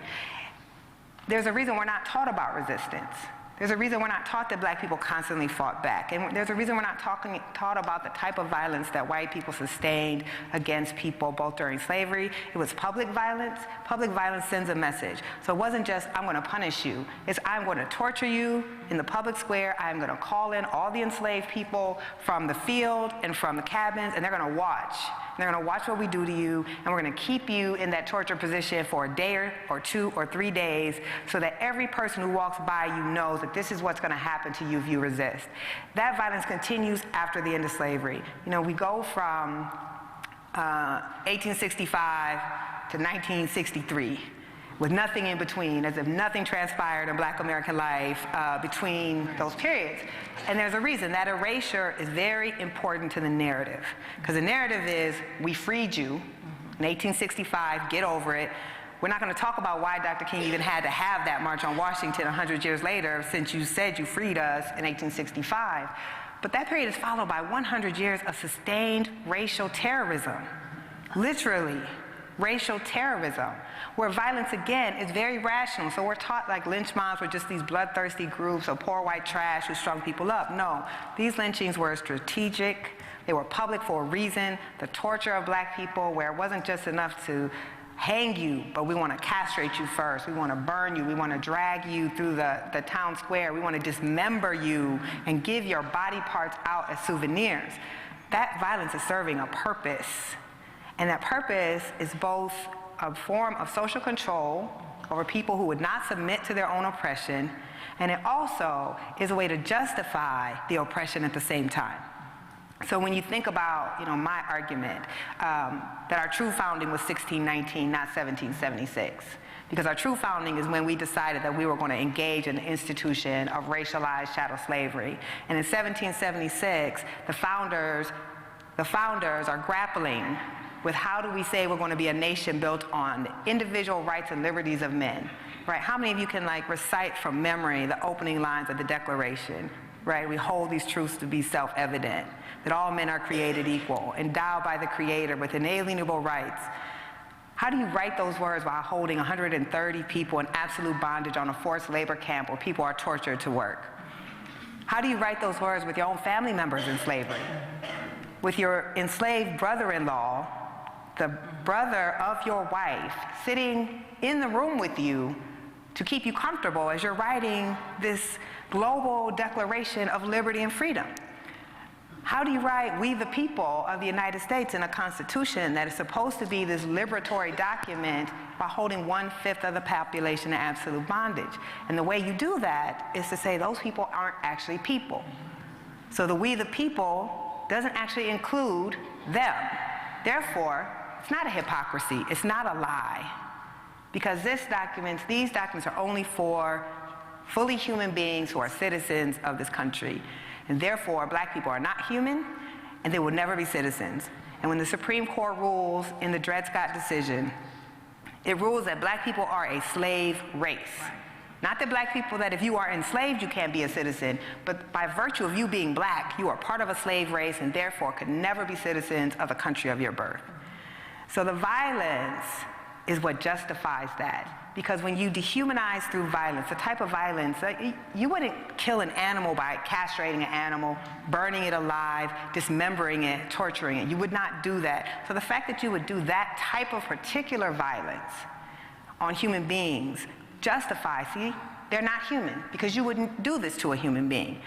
There's a reason we're not taught about resistance. There's a reason we're not taught that black people constantly fought back. And there's a reason we're not taught about the type of violence that white people sustained against people both during slavery. It was public violence. Public violence sends a message. So it wasn't just, I'm going to punish you. It's, I'm going to torture you in the public square. I'm going to call in all the enslaved people from the field and from the cabins, and they're going to watch. They're going to watch what we do to you, and we're going to keep you in that torture position for a day or 2 or 3 days, so that every person who walks by you knows that this is what's going to happen to you if you resist. That violence continues after the end of slavery. We go from 1865 to 1963. With nothing in between, as if nothing transpired in Black American life between those periods. And there's a reason. That erasure is very important to the narrative. Because the narrative is, we freed you in 1865, get over it. We're not going to talk about why Dr. King even had to have that March on Washington 100 years later, since you said you freed us in 1865. But that period is followed by 100 years of sustained racial terrorism. Literally. Racial terrorism, where violence, again, is very rational. So we're taught like lynch mobs were just these bloodthirsty groups of poor white trash who strung people up. No, these lynchings were strategic. They were public for a reason. The torture of black people, where it wasn't just enough to hang you, but we want to castrate you first. We want to burn you. We want to drag you through the town square. We want to dismember you and give your body parts out as souvenirs. That violence is serving a purpose. And that purpose is both a form of social control over people who would not submit to their own oppression, and it also is a way to justify the oppression at the same time. So when you think about, my argument that our true founding was 1619, not 1776, because our true founding is when we decided that we were going to engage in the institution of racialized chattel slavery. And in 1776, the founders are grappling with how do we say we're going to be a nation built on the individual rights and liberties of men, right? How many of you can recite from memory the opening lines of the Declaration, right? We hold these truths to be self-evident, that all men are created equal, endowed by the Creator with inalienable rights. How do you write those words while holding 130 people in absolute bondage on a forced labor camp where people are tortured to work? How do you write those words with your own family members in slavery? With your enslaved brother-in-law, the brother of your wife, sitting in the room with you to keep you comfortable as you're writing this global declaration of liberty and freedom? How do you write "We the people of the United States" in a constitution that is supposed to be this liberatory document by holding 1/5 of the population in absolute bondage? And the way you do that is to say those people aren't actually people. So the "we the people" doesn't actually include them. Therefore, it's not a hypocrisy, it's not a lie. Because these documents are only for fully human beings who are citizens of this country. And therefore, black people are not human, and they will never be citizens. And when the Supreme Court rules in the Dred Scott decision, it rules that black people are a slave race. Not that black people, that if you are enslaved, you can't be a citizen, but by virtue of you being black, you are part of a slave race and therefore could never be citizens of the country of your birth. So the violence is what justifies that. Because when you dehumanize through violence, the type of violence, you wouldn't kill an animal by castrating an animal, burning it alive, dismembering it, torturing it. You would not do that. So the fact that you would do that type of particular violence on human beings justifies, see, they're not human, because you wouldn't do this to a human being.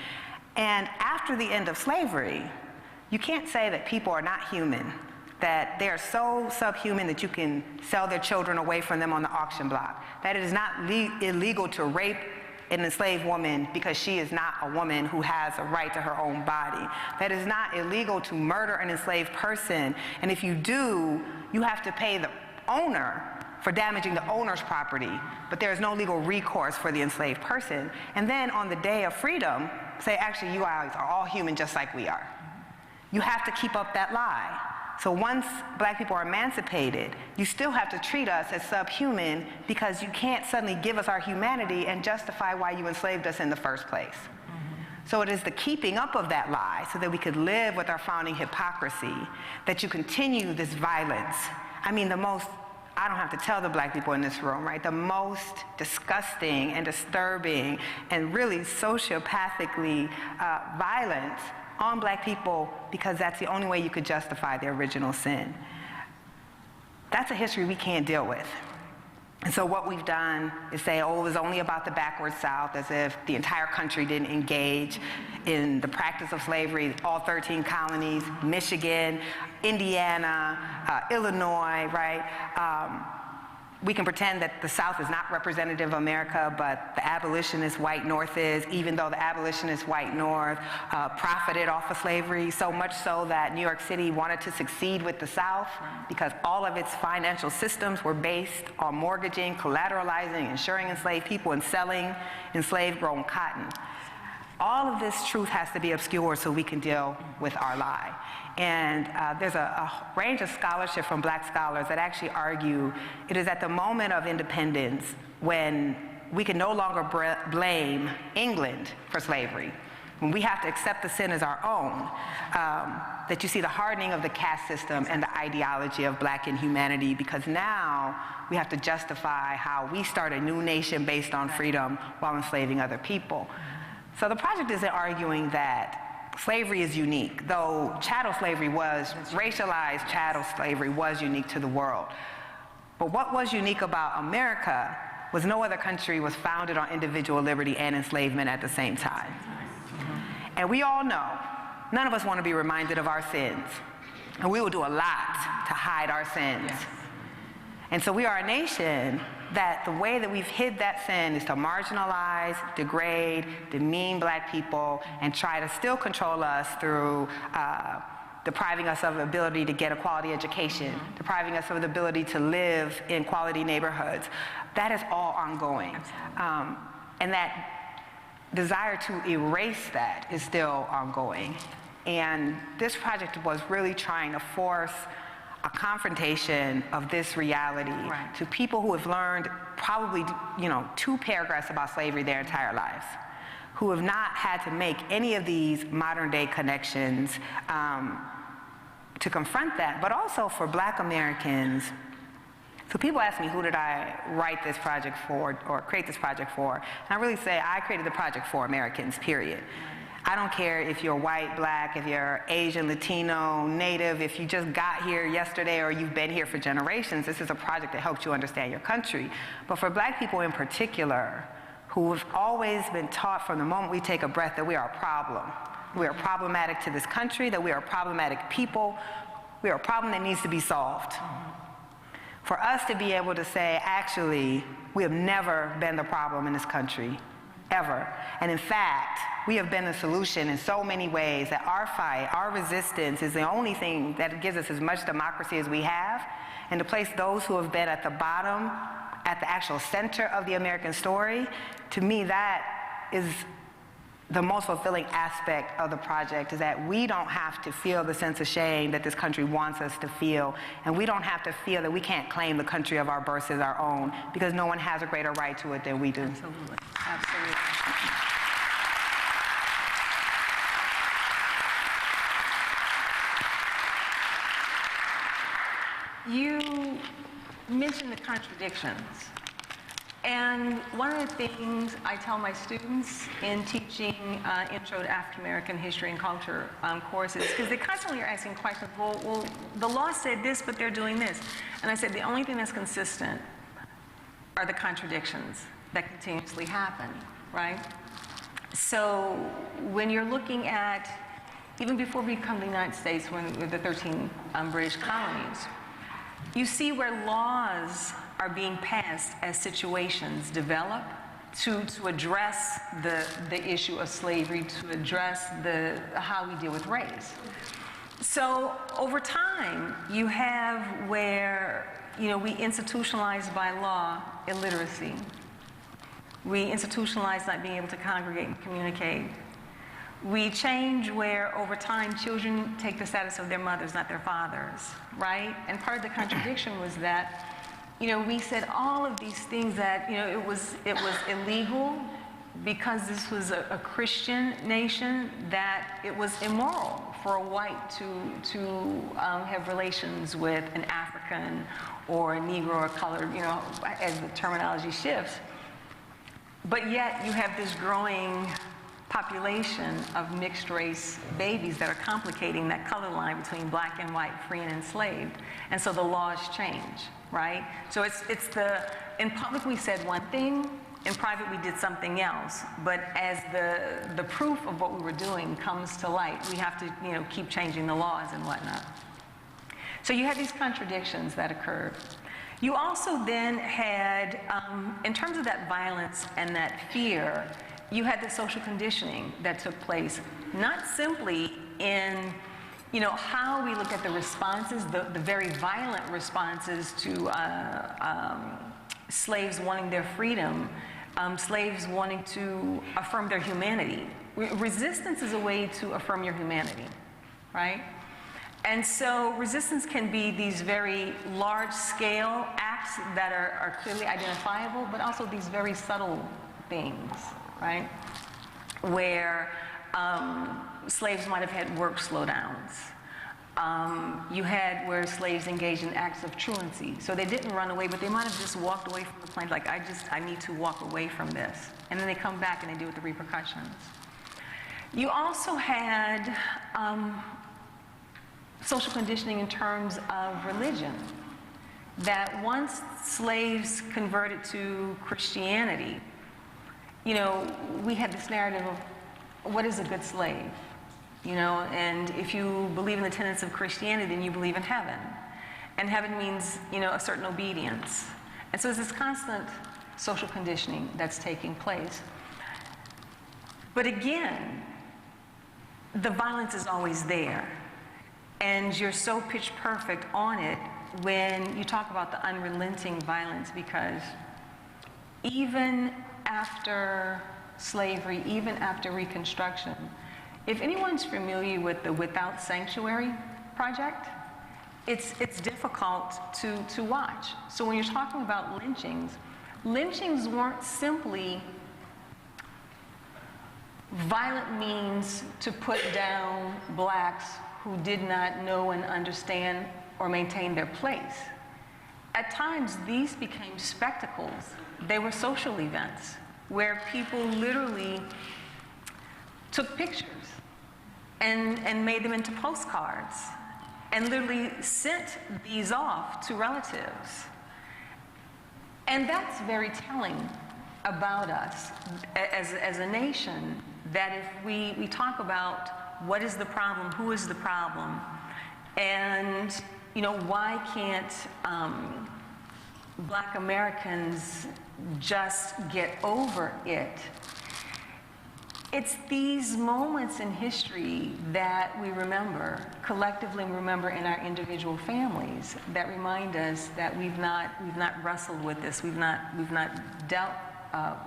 And after the end of slavery, you can't say that people are not human, that they are so subhuman that you can sell their children away from them on the auction block, that it is not illegal to rape an enslaved woman because she is not a woman who has a right to her own body, that it is not illegal to murder an enslaved person, and if you do, you have to pay the owner for damaging the owner's property, but there is no legal recourse for the enslaved person. And then on the day of freedom, say, actually, you guys are all human just like we are. You have to keep up that lie. So once black people are emancipated, you still have to treat us as subhuman, because you can't suddenly give us our humanity and justify why you enslaved us in the first place. So it is the keeping up of that lie so that we could live with our founding hypocrisy that you continue this violence. I mean, the most, I don't have to tell the black people in this room, right? The most disgusting and disturbing and really sociopathically violence on black people, because that's the only way you could justify the original sin. That's a history we can't deal with. And so what we've done is say, oh, it was only about the backward South, as if the entire country didn't engage in the practice of slavery, all 13 colonies, Michigan, Indiana, Illinois, right? We can pretend that the South is not representative of America, but the abolitionist white North is, even though the abolitionist white North profited off of slavery, so much so that New York City wanted to succeed with the South because all of its financial systems were based on mortgaging, collateralizing, insuring enslaved people, and selling enslaved grown cotton. All of this truth has to be obscured so we can deal with our lie. And there's a range of scholarship from black scholars that actually argue it is at the moment of independence when we can no longer blame England for slavery, when we have to accept the sin as our own, that you see the hardening of the caste system and the ideology of black inhumanity, because now we have to justify how we start a new nation based on freedom while enslaving other people. So the project isn't arguing that slavery is unique, though chattel slavery was, racialized chattel slavery was unique to the world. But what was unique about America was no other country was founded on individual liberty and enslavement at the same time. And we all know, none of us want to be reminded of our sins. And we will do a lot to hide our sins. And so we are a nation that the way that we've hid that sin is to marginalize, degrade, demean black people, and try to still control us through depriving us of the ability to get a quality education, depriving us of the ability to live in quality neighborhoods. That is all ongoing. And that desire to erase that is still ongoing. And this project was really trying to force a confrontation of this reality to people who have learned probably, 2 paragraphs about slavery their entire lives, who have not had to make any of these modern day connections to confront that, but also for black Americans. So people ask me, who did I write this project for or create this project for? And I really say I created the project for Americans, period. I don't care if you're white, black, if you're Asian, Latino, Native, if you just got here yesterday or you've been here for generations. This is a project that helps you understand your country. But for black people in particular, who have always been taught from the moment we take a breath that we are a problem. We are problematic to this country, that we are problematic people. We are a problem that needs to be solved. For us to be able to say, actually, we have never been the problem in this country, ever. And in fact, we have been the solution in so many ways that our fight, our resistance is the only thing that gives us as much democracy as we have. And to place those who have been at the bottom, at the actual center of the American story, to me that is the most fulfilling aspect of the project, is that we don't have to feel the sense of shame that this country wants us to feel, and we don't have to feel that we can't claim the country of our birth as our own, because no one has a greater right to it than we do. Absolutely. Absolutely. You mentioned the contradictions And one of the things I tell my students in teaching Intro to African American History and Culture courses, because they constantly are asking questions, well, the law said this, but they're doing this. And I said, the only thing that's consistent are the contradictions that continuously happen, right? So when you're looking at, even before we come to the United States, when with the 13 British colonies, you see where laws are being passed as situations develop to address the issue of slavery, to address how we deal with race. So over time, you have where, you know, we institutionalize by law illiteracy. We institutionalize not being able to congregate and communicate. We change where over time children take the status of their mothers, not their fathers, right? And part of the contradiction was that, you know, we said all of these things that, you know, it was illegal because this was a Christian nation, that it was immoral for a white to have relations with an African or a Negro or colored, you know, as the terminology shifts. But yet you have this growing population of mixed race babies that are complicating that color line between black and white, free and enslaved. And so the laws change, right? So it's in public we said one thing, in private we did something else. But as the proof of what we were doing comes to light, we have to, you know, keep changing the laws and whatnot. So you had these contradictions that occurred. You also then had, in terms of that violence and that fear, you had the social conditioning that took place, not simply in, you know, how we look at the responses, the very violent responses to slaves wanting their freedom, slaves wanting to affirm their humanity. Resistance is a way to affirm your humanity, right? And so resistance can be these very large-scale acts that are clearly identifiable, but also these very subtle things, right? Where slaves might have had work slowdowns. You had where slaves engaged in acts of truancy. So they didn't run away, but they might have just walked away from the plains, like, I need to walk away from this. And then they come back and they deal with the repercussions. You also had social conditioning in terms of religion, that once slaves converted to Christianity, you know, we had this narrative of what is a good slave, you know, and if you believe in the tenets of Christianity, then you believe in heaven. And heaven means, you know, a certain obedience. And so there's this constant social conditioning that's taking place. But again, the violence is always there. And you're so pitch perfect on it when you talk about the unrelenting violence, because even after slavery, even after Reconstruction, if anyone's familiar with the Without Sanctuary project, it's difficult to watch. So when you're talking about lynchings, lynchings weren't simply violent means to put down blacks who did not know and understand or maintain their place. At times, these became spectacles. They were social events where people literally took pictures and made them into postcards and literally sent these off to relatives. And that's very telling about us as a nation, that if we talk about what is the problem, who is the problem, and, you know, why can't Black Americans just get over it? It's these moments in history that we remember, collectively remember in our individual families, that remind us that we've not wrestled with this, we've not dealt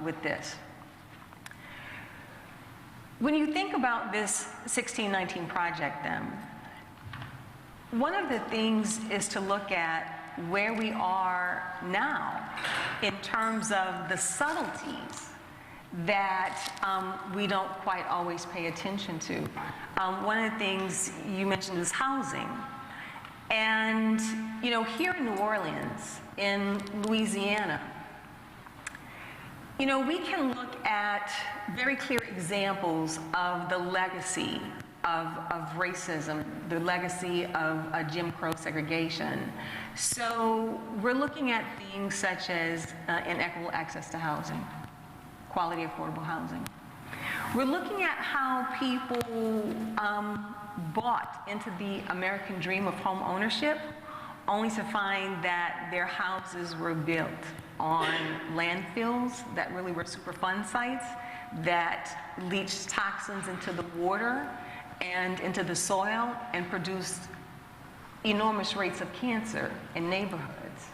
with this. When you think about this 1619 project, then, one of the things is to look at where we are now in terms of the subtleties that we don't quite always pay attention to. One of the things you mentioned is housing. And, you know, here in New Orleans, in Louisiana, You know, we can look at very clear examples of the legacy of racism, the legacy of Jim Crow segregation. So we're looking at things such as inequitable access to housing, quality affordable housing. We're looking at how people bought into the American dream of home ownership only to find that their houses were built on landfills that really were Superfund sites that leached toxins into the water and into the soil and produced enormous rates of cancer in neighborhoods.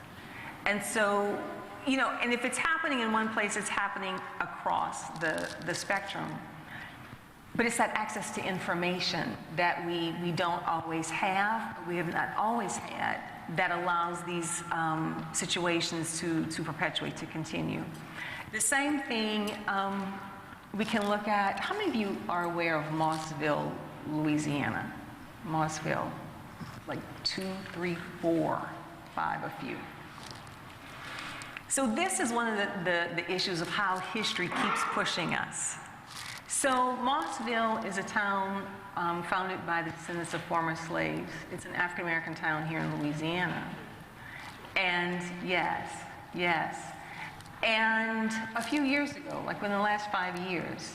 And so, you know, and if it's happening in one place, it's happening across the spectrum. But it's that access to information that we don't always have, we have not always had, that allows these situations to perpetuate, to continue. The same thing we can look at, how many of you are aware of Mossville, Louisiana? Mossville, like 2, 3, 4, 5, a few. So this is one of the issues of how history keeps pushing us. So Mossville is a town founded by the descendants of former slaves. It's an African-American town here in Louisiana. And yes. And a few years ago, like within the last 5 years,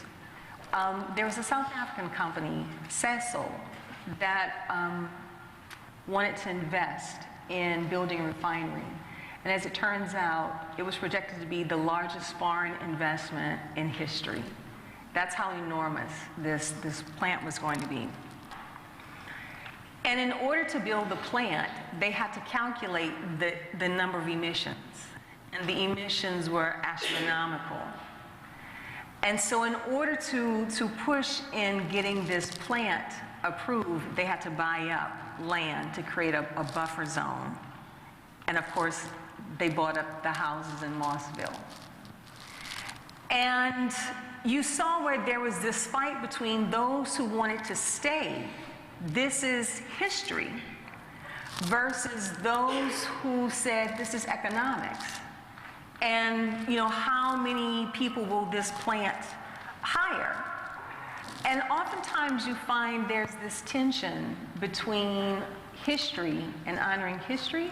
there was a South African company, Cecil, that wanted to invest in building a refinery. And as it turns out, it was projected to be the largest foreign investment in history. That's how enormous this plant was going to be. And in order to build the plant, they had to calculate the number of emissions. And the emissions were astronomical. And so in order to push in getting this plant approved, they had to buy up land to create a buffer zone. And of course, they bought up the houses in Mossville. And you saw where there was this fight between those who wanted to stay, this is history, versus those who said this is economics. And, you know, how many people will this plant hire? And oftentimes you find there's this tension between history and honoring history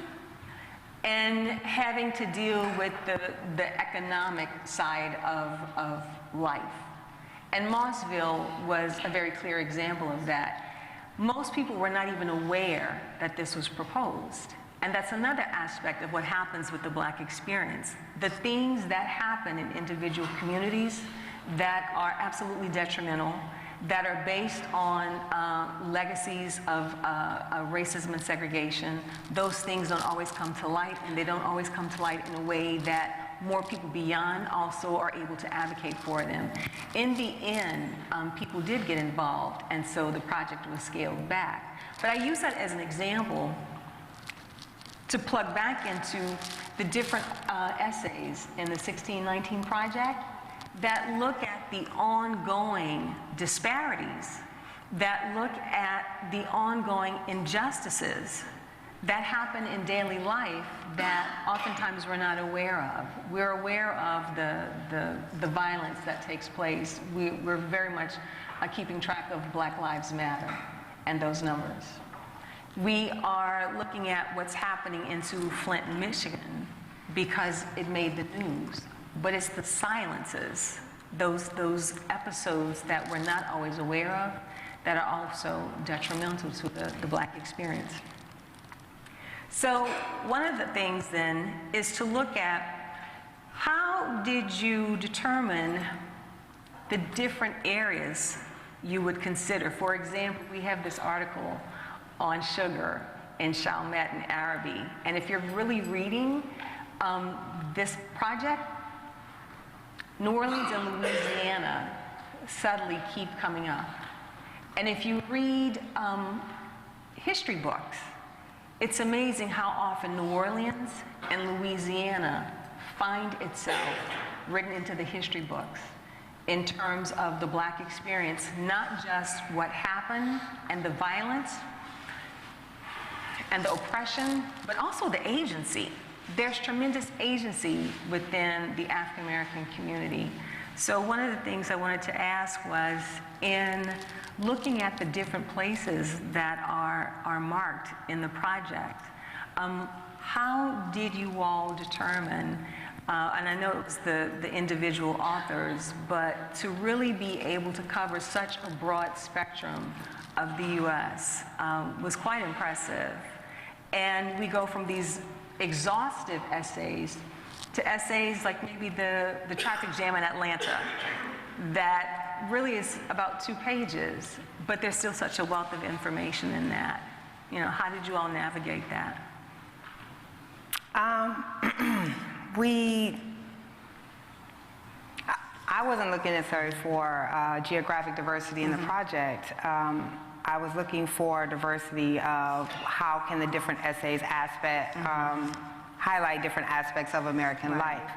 and having to deal with the economic side of life. And Mossville was a very clear example of that. Most people were not even aware that this was proposed. And that's another aspect of what happens with the Black experience. The things that happen in individual communities that are absolutely detrimental, that are based on legacies of racism and segregation, those things don't always come to light, and they don't always come to light in a way that more people beyond also are able to advocate for them. In the end, people did get involved, and so the project was scaled back. But I use that as an example to plug back into the different essays in the 1619 project that look at the ongoing disparities, that look at the ongoing injustices that happen in daily life that oftentimes we're not aware of. We're aware of the violence that takes place. We're very much keeping track of Black Lives Matter and those numbers. We are looking at what's happening into Flint, Michigan, because it made the news. But it's the silences, those episodes that we're not always aware of, that are also detrimental to the Black experience. So one of the things then is to look at how did you determine the different areas you would consider. For example, we have this article on sugar in Chalmette and Araby. And if you're really reading this project, New Orleans and Louisiana subtly keep coming up. And if you read history books, it's amazing how often New Orleans and Louisiana find itself written into the history books in terms of the Black experience, not just what happened and the violence and the oppression, but also the agency. there's tremendous agency within the African American community. So one of the things I wanted to ask was, in looking at the different places that are marked in the project, how did you all determine, and I know it was the individual authors, but to really be able to cover such a broad spectrum of the U.S. Was quite impressive. And we go from these exhaustive essays to essays like maybe the traffic jam in Atlanta that really is about 2 pages, but there's still such a wealth of information in that. You know, how did you all navigate that? I wasn't looking necessarily for geographic diversity in the project. I was looking for diversity of how can the different essays highlight different aspects of American life.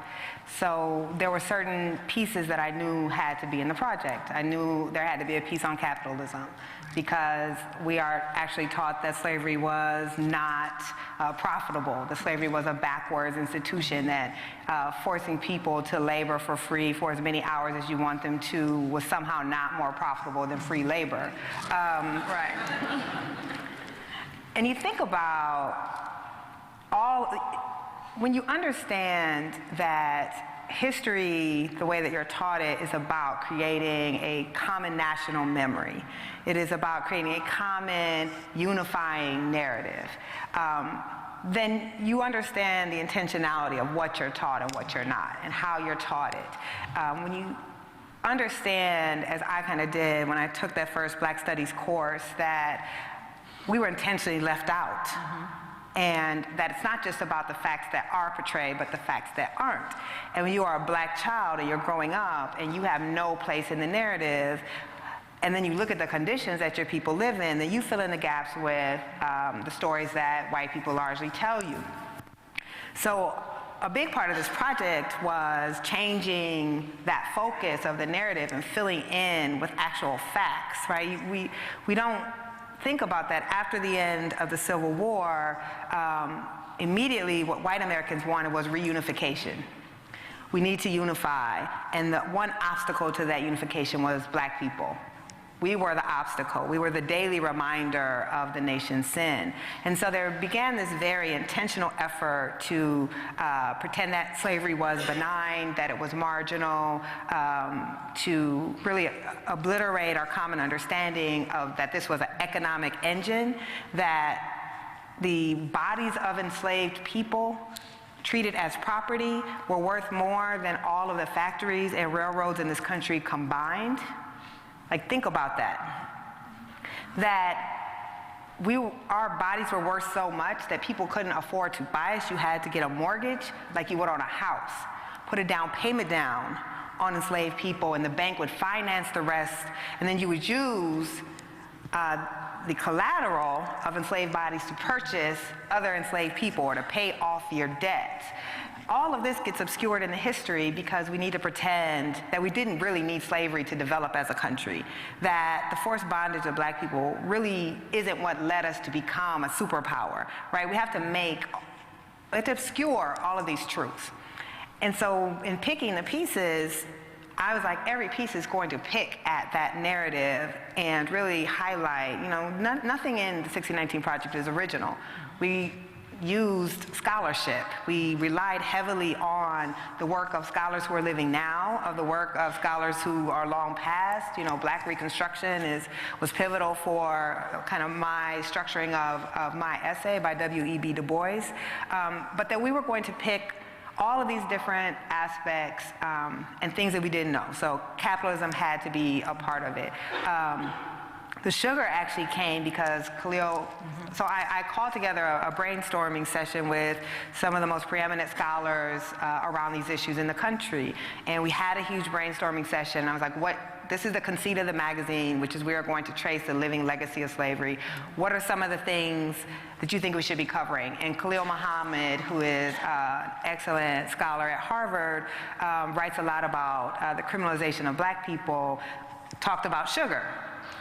So there were certain pieces that I knew had to be in the project. I knew there had to be a piece on capitalism, because we are actually taught that slavery was not profitable. That slavery was a backwards institution, that forcing people to labor for free for as many hours as you want them to was somehow not more profitable than free labor. Right. And you think about when you understand that history, the way that you're taught it, is about creating a common national memory. It is about creating a common unifying narrative. Then you understand the intentionality of what you're taught and what you're not, and how you're taught it. When you understand, as I kind of did when I took that first Black Studies course, that we were intentionally left out. And that it's not just about the facts that are portrayed, but the facts that aren't. And when you are a Black child and you're growing up and you have no place in the narrative, and then you look at the conditions that your people live in, then you fill in the gaps with the stories that white people largely tell you. So a big part of this project was changing that focus of the narrative and filling in with actual facts, right? We don't think about that. After the end of the Civil War, immediately what white Americans wanted was reunification. We need to unify, and the one obstacle to that unification was Black people. We were the obstacle. We were the daily reminder of the nation's sin. And so there began this very intentional effort to pretend that slavery was benign, that it was marginal, to really obliterate our common understanding of that this was an economic engine, that the bodies of enslaved people treated as property were worth more than all of the factories and railroads in this country combined. Like, think about that. That our bodies were worth so much that people couldn't afford to buy us. You had to get a mortgage like you would on a house, put a down payment down on enslaved people, and the bank would finance the rest, and then you would use the collateral of enslaved bodies to purchase other enslaved people or to pay off your debt. All of this gets obscured in the history because we need to pretend that we didn't really need slavery to develop as a country, that the forced bondage of Black people really isn't what led us to become a superpower, right? We have to obscure all of these truths. And so in picking the pieces, I was like, every piece is going to pick at that narrative and really highlight, nothing in the 1619 Project is original. We used scholarship. We relied heavily on the work of scholars who are living now, of the work of scholars who are long past. Black Reconstruction was pivotal for kind of my structuring of my essay by W.E.B. Du Bois. But that we were going to pick all of these different aspects and things that we didn't know. So capitalism had to be a part of it. The sugar actually came because Khalil, so I called together a brainstorming session with some of the most preeminent scholars around these issues in the country. And we had a huge brainstorming session. I was like, this is the conceit of the magazine, which is we are going to trace the living legacy of slavery. What are some of the things that you think we should be covering? And Khalil Muhammad, who is an excellent scholar at Harvard, writes a lot about the criminalization of Black people, talked about sugar.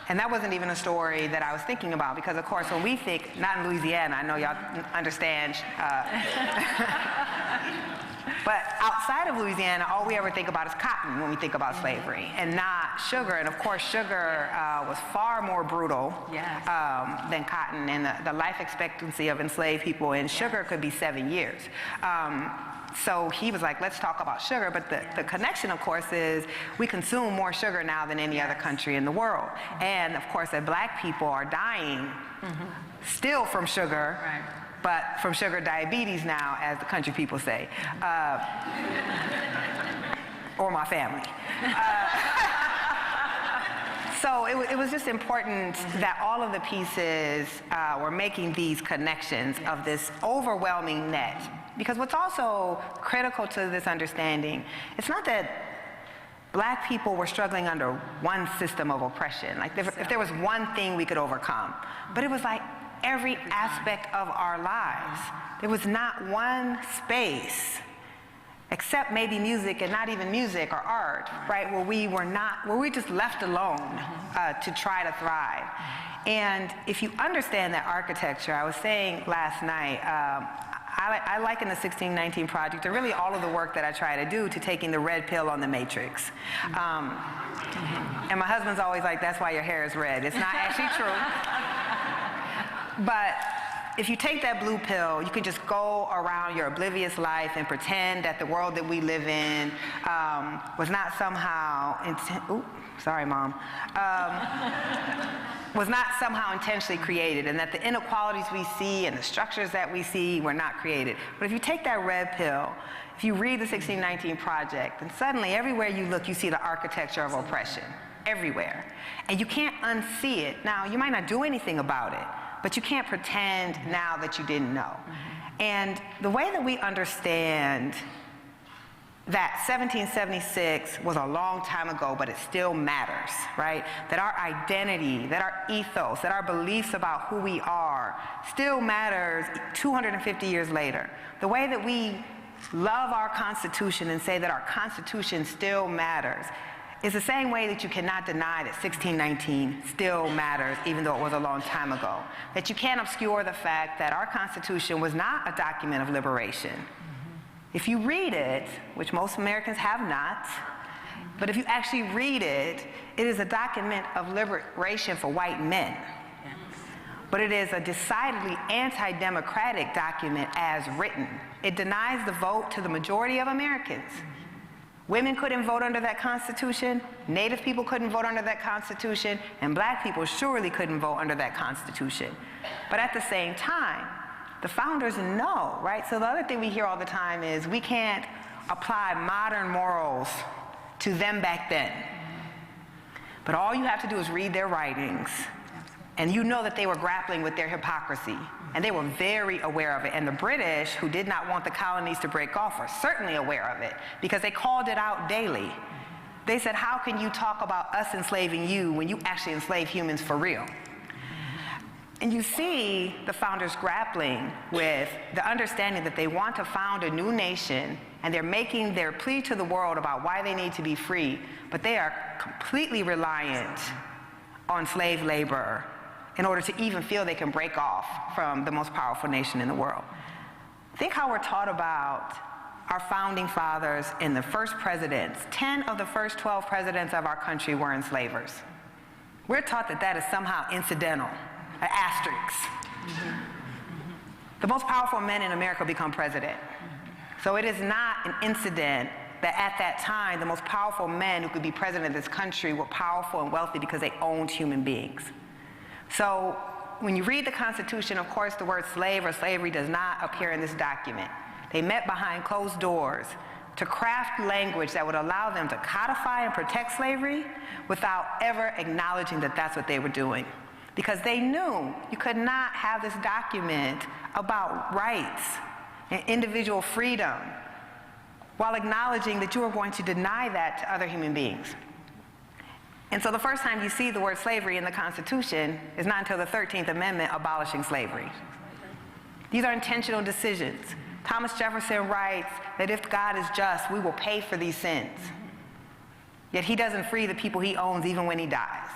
And that wasn't even a story that I was thinking about, because of course when we think, not in Louisiana, I know y'all understand, but outside of Louisiana, all we ever think about is cotton when we think about slavery, and not sugar. And of course, sugar was far more brutal than cotton, and the life expectancy of enslaved people in sugar could be 7 years. So he was like, let's talk about sugar. But the connection, of course, is we consume more sugar now than any other country in the world. And of course, that black people are dying still from sugar, but from sugar diabetes now, as the country people say, or my family. So it was just important that all of the pieces were making these connections of this overwhelming net. Because what's also critical to this understanding, it's not that black people were struggling under one system of oppression. Like if there was one thing we could overcome, but it was like every aspect of our lives. There was not one space, except maybe music, and not even music or art, right, where we were just left alone to try to thrive. And if you understand that architecture, I was saying last night, I liken the 1619 Project to really all of the work that I try to do to taking the red pill on the matrix. And my husband's always like, that's why your hair is red. It's not actually true. But if you take that blue pill, you can just go around your oblivious life and pretend that the world that we live in was not somehow, sorry, Mom, was not somehow intentionally created, and that the inequalities we see and the structures that we see were not created. But if you take that red pill, if you read the 1619 Project, then suddenly everywhere you look, you see the architecture of oppression, everywhere. And you can't unsee it. Now, you might not do anything about it, but you can't pretend now that you didn't know. And the way that we understand that 1776 was a long time ago, but it still matters, right? That our identity, that our ethos, that our beliefs about who we are still matters 250 years later. The way that we love our Constitution and say that our Constitution still matters is the same way that you cannot deny that 1619 still matters, even though it was a long time ago. That you can't obscure the fact that our Constitution was not a document of liberation. If you read it, which most Americans have not, but if you actually read it, it is a document of liberation for white men. But it is a decidedly anti-democratic document as written. It denies the vote to the majority of Americans. Women couldn't vote under that Constitution, Native people couldn't vote under that Constitution, and black people surely couldn't vote under that Constitution. But at the same time, the founders know, right? So the other thing we hear all the time is we can't apply modern morals to them back then. But all you have to do is read their writings, and you know that they were grappling with their hypocrisy, and they were very aware of it. And the British, who did not want the colonies to break off, were certainly aware of it, because they called it out daily. They said, how can you talk about us enslaving you when you actually enslave humans for real? And you see the founders grappling with the understanding that they want to found a new nation, and they're making their plea to the world about why they need to be free, but they are completely reliant on slave labor in order to even feel they can break off from the most powerful nation in the world. Think how we're taught about our founding fathers and the first presidents. 10 of the first 12 presidents of our country were enslavers. We're taught that that is somehow incidental. An asterisk. The most powerful men in America become president. So it is not an incident that at that time, the most powerful men who could be president of this country were powerful and wealthy because they owned human beings. So when you read the Constitution, of course, the word slave or slavery does not appear in this document. They met behind closed doors to craft language that would allow them to codify and protect slavery without ever acknowledging that that's what they were doing. Because they knew you could not have this document about rights and individual freedom while acknowledging that you are going to deny that to other human beings. And so the first time you see the word slavery in the Constitution is not until the 13th Amendment abolishing slavery. These are intentional decisions. Thomas Jefferson writes that if God is just, we will pay for these sins. Yet he doesn't free the people he owns even when he dies.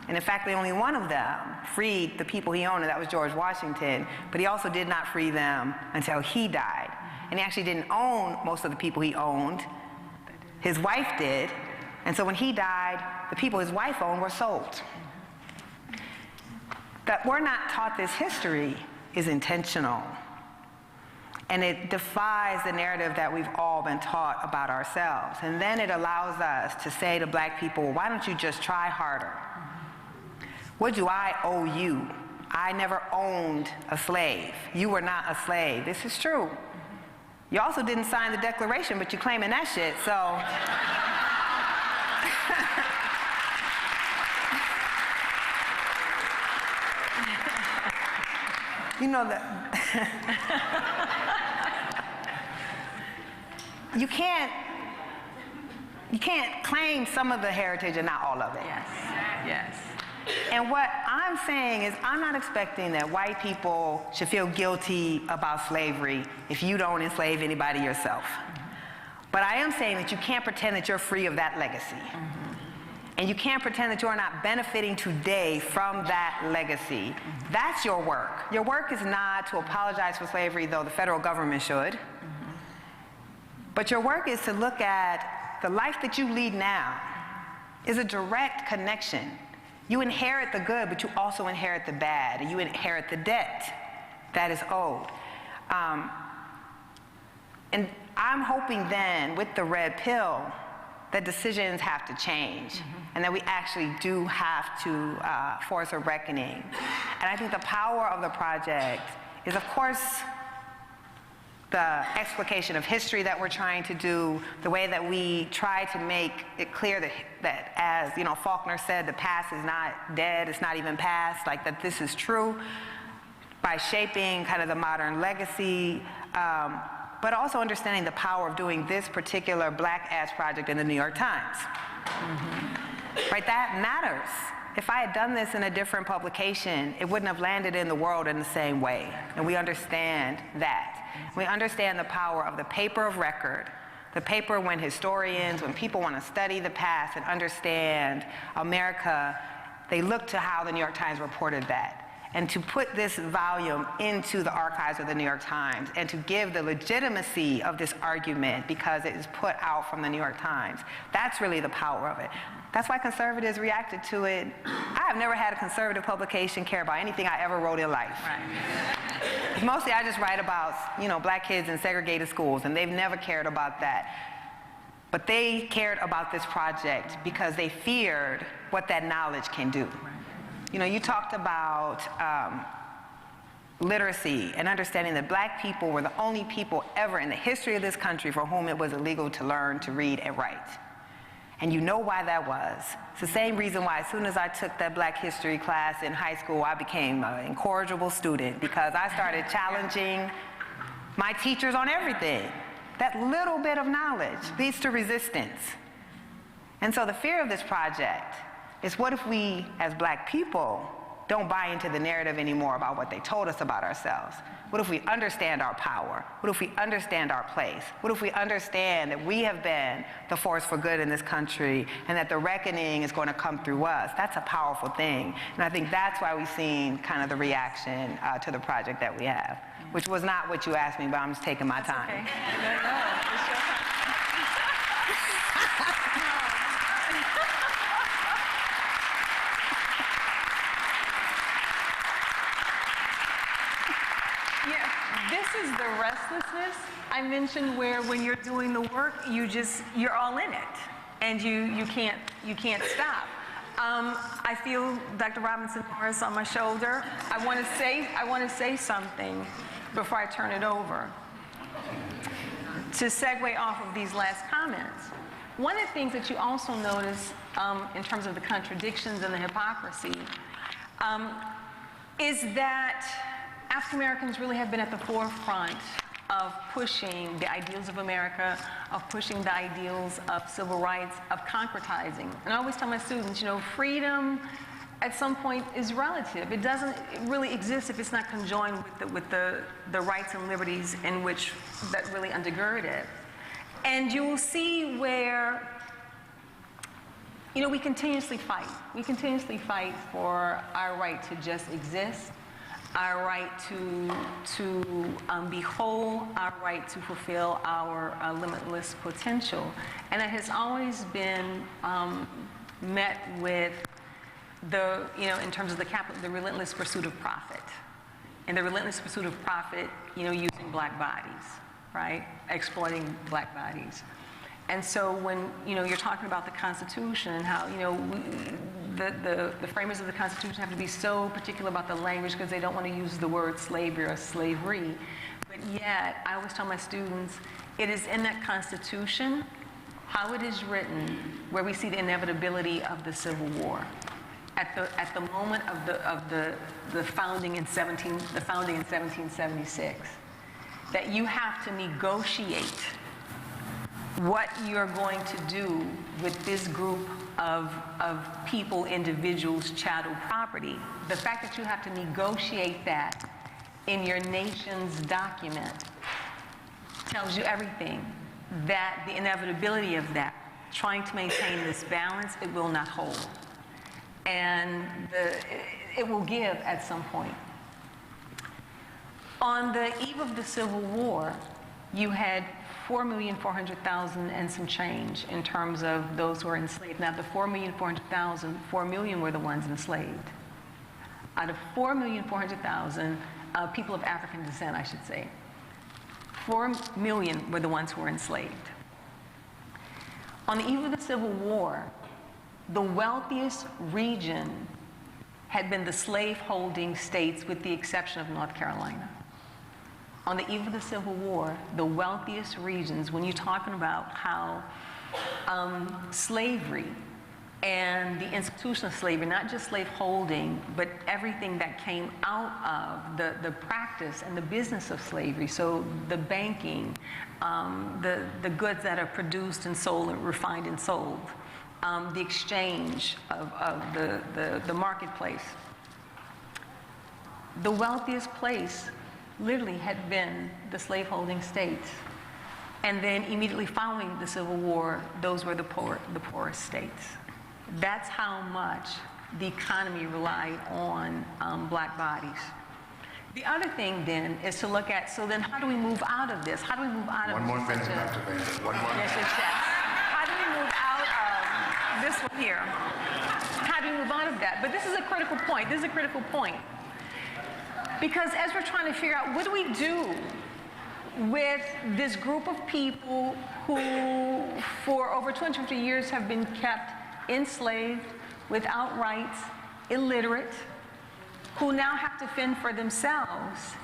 And in fact, only one of them freed the people he owned, and that was George Washington, but he also did not free them until he died. And he actually didn't own most of the people he owned. His wife did. And so when he died, the people his wife owned were sold. That we're not taught this history is intentional. And it defies the narrative that we've all been taught about ourselves. And then it allows us to say to black people, well, why don't you just try harder? What do I owe you? I never owned a slave. You were not a slave. This is true. You also didn't sign the Declaration, but you're claiming that shit, so. You know that. You can't claim some of the heritage and not all of it. Yes, yes. And what I'm saying is I'm not expecting that white people should feel guilty about slavery if you don't enslave anybody yourself. But I am saying that you can't pretend that you're free of that legacy. And you can't pretend that you're not benefiting today from that legacy. That's your work. Your work is not to apologize for slavery, though the federal government should. But your work is to look at the life that you lead now is a direct connection. You inherit the good, but you also inherit the bad, and you inherit the debt that is owed. And I'm hoping then, with the red pill, that decisions have to change, and that we actually do have to force a reckoning. And I think the power of the project is, of course, the explication of history that we're trying to do, the way that we try to make it clear that as Faulkner said, the past is not dead, it's not even past, like that this is true, by shaping kind of the modern legacy, but also understanding the power of doing this particular Black Ads project in the New York Times. Right, that matters. If I had done this in a different publication, it wouldn't have landed in the world in the same way, and we understand that. We understand the power of the paper of record, the paper when historians, when people want to study the past and understand America, they look to how the New York Times reported that. And to put this volume into the archives of the New York Times and to give the legitimacy of this argument because it is put out from the New York Times, that's really the power of it. That's why conservatives reacted to it. I have never had a conservative publication care about anything I ever wrote in life. Right. Mostly I just write about, black kids in segregated schools, and they've never cared about that. But they cared about this project because they feared what that knowledge can do. You talked about literacy and understanding that black people were the only people ever in the history of this country for whom it was illegal to learn to read and write. And you know why that was. It's the same reason why as soon as I took that Black history class in high school, I became an incorrigible student because I started challenging my teachers on everything. That little bit of knowledge leads to resistance. And so the fear of this project is, what if we, as black people, don't buy into the narrative anymore about what they told us about ourselves? What if we understand our power? What if we understand our place? What if we understand that we have been the force for good in this country and that the reckoning is going to come through us? That's a powerful thing. And I think that's why we've seen kind of the reaction to the project that we have, which was not what you asked me, but I'm just taking my time. Okay. No, it's your time. This is the restlessness I mentioned, where when you're doing the work, you're all in it, and you can't stop. I feel Dr. Robinson Morris on my shoulder. I want to say something before I turn it over. To segue off of these last comments, one of the things that you also notice in terms of the contradictions and the hypocrisy is that African Americans really have been at the forefront of pushing the ideals of America, of pushing the ideals of civil rights, of concretizing. And I always tell my students, freedom at some point is relative. It doesn't really exist if it's not conjoined with the rights and liberties in which that really undergird it. And you will see where you know, we continuously fight. We continuously fight for our right to just exist, our right to be whole, our right to fulfill our limitless potential. And it has always been met with the, you know, in terms of the relentless pursuit of profit. And the relentless pursuit of profit, you know, using black bodies, right? Exploiting black bodies. And so when, you know, you're talking about the Constitution and how, you know, the framers of the Constitution have to be so particular about the language because they don't want to use the word slavery or slavery. But yet, I always tell my students, it is in that Constitution, how it is written, where we see the inevitability of the Civil War. At the moment of the founding in 1776, that you have to negotiate what you're going to do with this group of people, individuals, chattel property. The fact that you have to negotiate that in your nation's document tells you everything. That the inevitability of that, trying to maintain this balance, it will not hold. And it will give at some point. On the eve of the Civil War, you had 4,400,000 and some change in terms of those who were enslaved. Now, the 4,400,000, 4 million were the ones enslaved. Out of 4,400,000 people of African descent, I should say, 4 million were the ones who were enslaved. On the eve of the Civil War, the wealthiest region had been the slave-holding states with the exception of North Carolina. On the eve of the Civil War, the wealthiest regions, when you're talking about how slavery and the institution of slavery, not just slave-holding, but everything that came out of the practice and the business of slavery, so the banking, the goods that are produced and sold and refined and sold, the exchange of the marketplace. The wealthiest place literally had been the slaveholding states. And then immediately following the Civil War, those were the poorest states. That's how much the economy relied on black bodies. The other thing then is to look at, so then how do we move out of this? How do we move out of One more minute, Dr. Vander. One more minute. Yes. How do we move out of this one here? How do we move out of that? But this is a critical point. This is a critical point. Because as we're trying to figure out what do we do with this group of people who for over 250 years have been kept enslaved, without rights, illiterate, who now have to fend for themselves.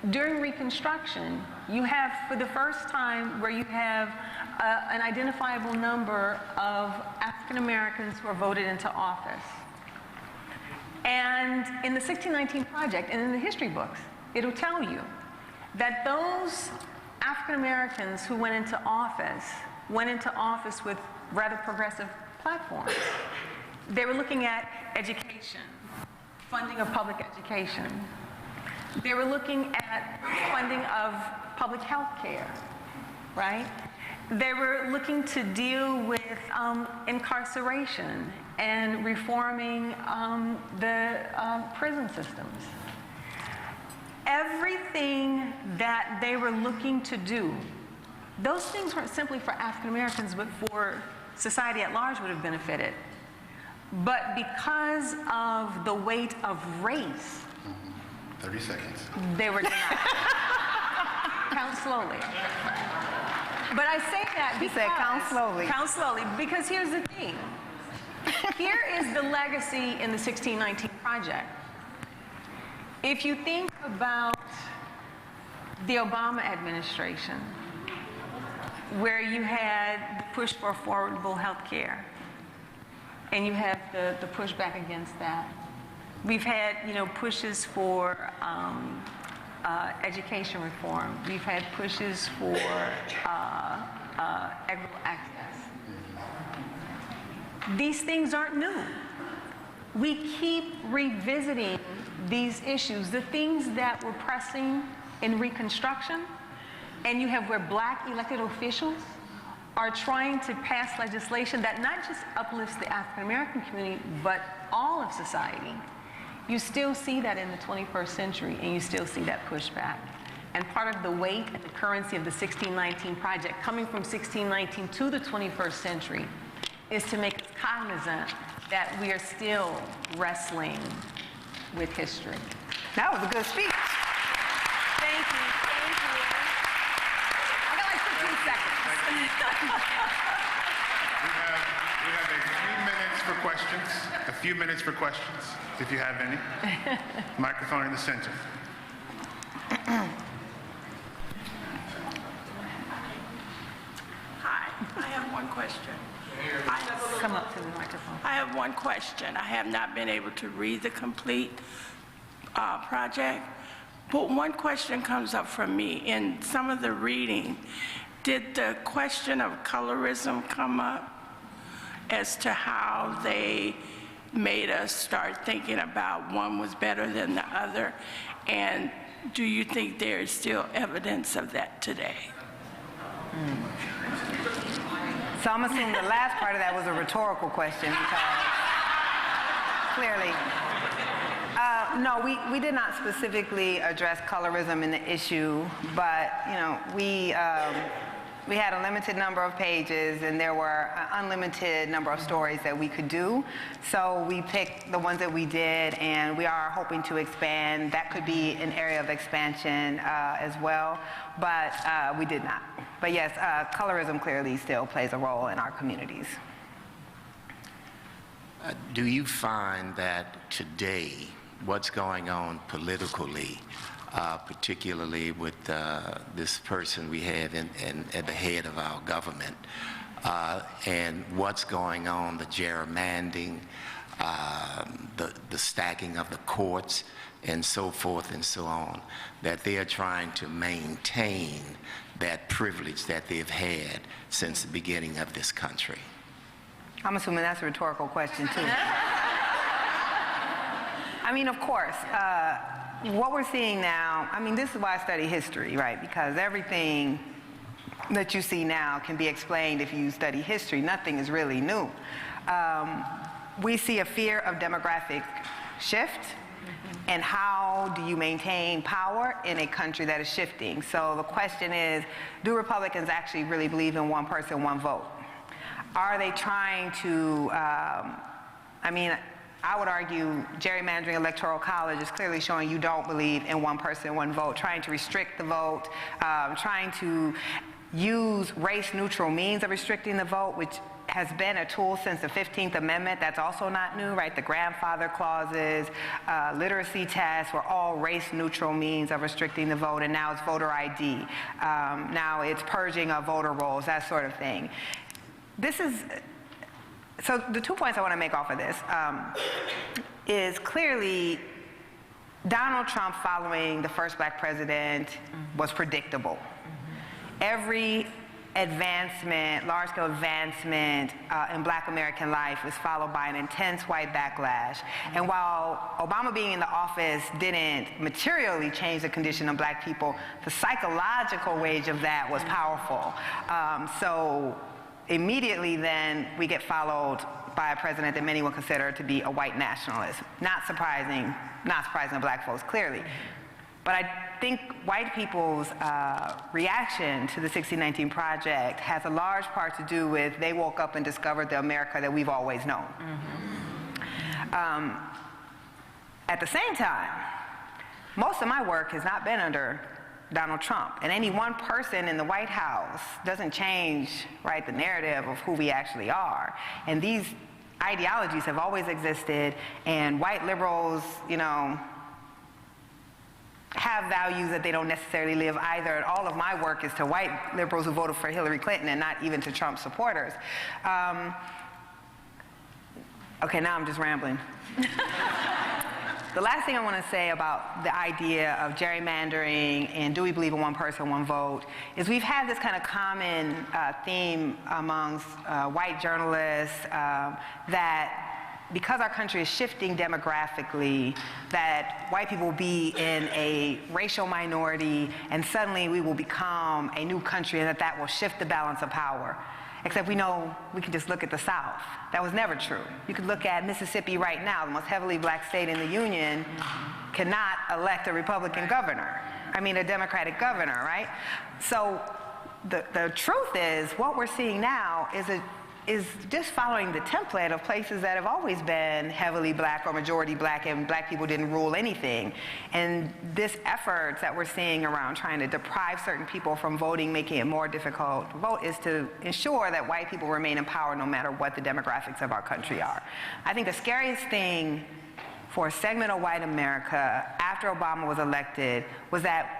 During Reconstruction, you have for the first time where you have an identifiable number of African Americans who are voted into office. And in the 1619 Project and in the history books, it'll tell you that those African Americans who went into office with rather progressive platforms. They were looking at education, funding of public education. They were looking at funding of public health care, right? They were looking to deal with incarceration and reforming the prison systems. Everything that they were looking to do, those things weren't simply for African Americans, but for society at large would have benefited. But because of the weight of race, 30 seconds. they were denied. Count slowly. But I say that because... He said count slowly. Count slowly, because here's the thing. Here is the legacy in the 1619 Project. If you think about the Obama administration, where you had the push for affordable health care, and you have the pushback against that. We've had, pushes for education reform. We've had pushes for equitable access. These things aren't new. We keep revisiting these issues. The things that were pressing in Reconstruction, and you have where black elected officials are trying to pass legislation that not just uplifts the African American community, but all of society. You still see that in the 21st century, and you still see that pushback. And part of the weight and the currency of the 1619 Project, coming from 1619 to the 21st century, is to make us cognizant that we are still wrestling with history. That was a good speech. Thank you, thank you. I got like 15 seconds. We have a few minutes for questions. A few minutes for questions, if you have any. Microphone in the center. Hi, I have one question. Come up to the microphone. I have one question. I have not been able to read the complete project, but one question comes up for me. In some of the reading, did the question of colorism come up as to how they made us start thinking about one was better than the other? And do you think there is still evidence of that today? So I'm assuming the last part of that was a rhetorical question because clearly, no, we did not specifically address colorism in the issue, but you know, we had a limited number of pages and there were an unlimited number of stories that we could do. So we picked the ones that we did, and we are hoping to expand. That could be an area of expansion as well, but we did not. But yes, colorism clearly still plays a role in our communities. Do you find that today, what's going on politically, particularly with this person we have at the head of our government, and what's going on, the gerrymandering, the stacking of the courts, and so forth and so on, that they are trying to maintain that privilege that they've had since the beginning of this country? I'm assuming that's a rhetorical question too. I mean, of course, what we're seeing now, I mean, this is why I study history, right? Because everything that you see now can be explained if you study history. Nothing is really new. We see a fear of demographic shift, and how do you maintain power in a country that is shifting? So the question is, do Republicans actually really believe in one person, one vote? Are they trying to, I mean, I would argue gerrymandering electoral college is clearly showing you don't believe in one person, one vote, trying to restrict the vote, trying to use race-neutral means of restricting the vote, which has been a tool since the 15th Amendment. That's also not new, right? The grandfather clauses, literacy tests were all race-neutral means of restricting the vote, and now it's voter ID. Now it's purging of voter rolls, that sort of thing. This is, so the 2 points I want to make off of this is clearly Donald Trump following the first black president was predictable. Every advancement, large-scale advancement in black American life was followed by an intense white backlash. And while Obama being in the office didn't materially change the condition of black people, the psychological wage of that was powerful. So immediately then we get followed by a president that many would consider to be a white nationalist. Not surprising to black folks, clearly. But I think white people's reaction to the 1619 Project has a large part to do with they woke up and discovered the America that we've always known. At the same time, most of my work has not been under Donald Trump. And any one person in the White House doesn't change, right, the narrative of who we actually are. And these ideologies have always existed, and white liberals, you know, have values that they don't necessarily live either. And all of my work is to white liberals who voted for Hillary Clinton and not even to Trump supporters. Okay, now I'm just rambling. The last thing I want to say about the idea of gerrymandering and do we believe in one person, one vote, is we've had this kind of common theme amongst white journalists that because our country is shifting demographically, that white people will be in a racial minority and suddenly we will become a new country and that will shift the balance of power. Except we know we can just look at the South. That was never true. You could look at Mississippi right now, the most heavily black state in the Union, cannot elect a Republican governor. I mean, a Democratic governor, right? So the truth is, what we're seeing now is just following the template of places that have always been heavily black or majority black, and black people didn't rule anything. And this effort that we're seeing around trying to deprive certain people from voting, making it more difficult to vote, is to ensure that white people remain in power no matter what the demographics of our country are. I think the scariest thing for a segment of white America after Obama was elected was that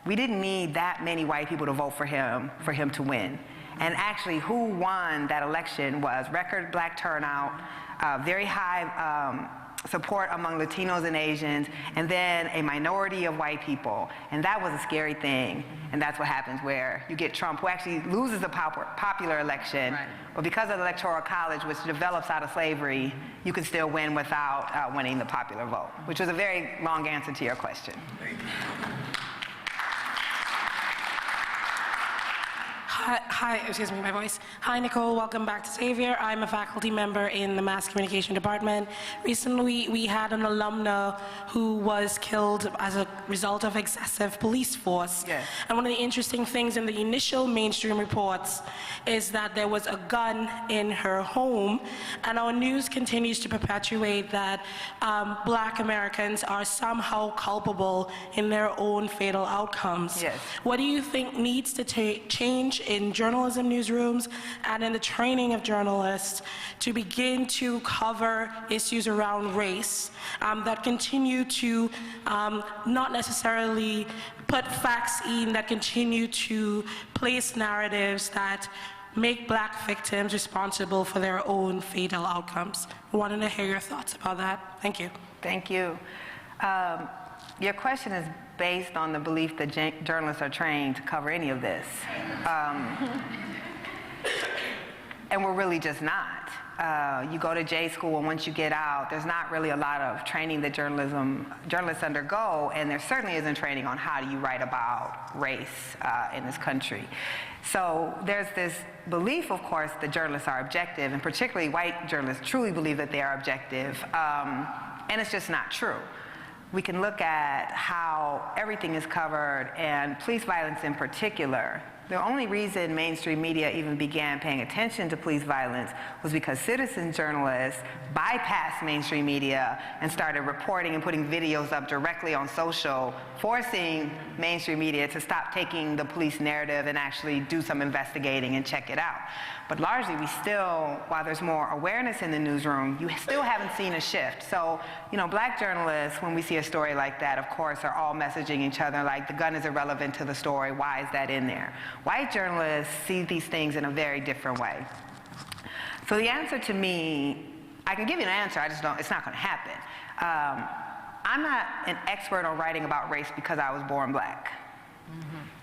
we didn't need that many white people to vote for him to win. And actually, who won that election was record black turnout, very high support among Latinos and Asians, and then a minority of white people. And that was a scary thing. And that's what happens where you get Trump, who actually loses a popular election, right. But because of the Electoral College, which develops out of slavery, you can still win without winning the popular vote, which was a very long answer to your question. Hi, excuse me, my voice. Hi, Nicole, welcome back to Xavier. I'm a faculty member in the Mass Communication Department. Recently, we had an alumna who was killed as a result of excessive police force. Yes. And one of the interesting things in the initial mainstream reports is that there was a gun in her home, and our news continues to perpetuate that black Americans are somehow culpable in their own fatal outcomes. Yes. What do you think needs to change in journalism newsrooms and in the training of journalists to begin to cover issues around race that continue to not necessarily put facts in, that continue to place narratives that make black victims responsible for their own fatal outcomes? I wanted to hear your thoughts about that. Thank you. Thank you. Your question is based on the belief that journalists are trained to cover any of this. And we're really just not. You go to J school, and once you get out, there's not really a lot of training that journalists undergo, and there certainly isn't training on how do you write about race in this country. So there's this belief, of course, that journalists are objective, and particularly white journalists truly believe that they are objective, and it's just not true. We can look at how everything is covered, and police violence in particular. The only reason mainstream media even began paying attention to police violence was because citizen journalists bypassed mainstream media and started reporting and putting videos up directly on social, forcing mainstream media to stop taking the police narrative and actually do some investigating and check it out. But largely, we still, while there's more awareness in the newsroom, you still haven't seen a shift. So, you know, black journalists, when we see a story like that, of course, are all messaging each other like the gun is irrelevant to the story, why is that in there? White journalists see these things in a very different way. So the answer to me, I can give you an answer, I just don't, it's not gonna happen. I'm not an expert on writing about race because I was born black.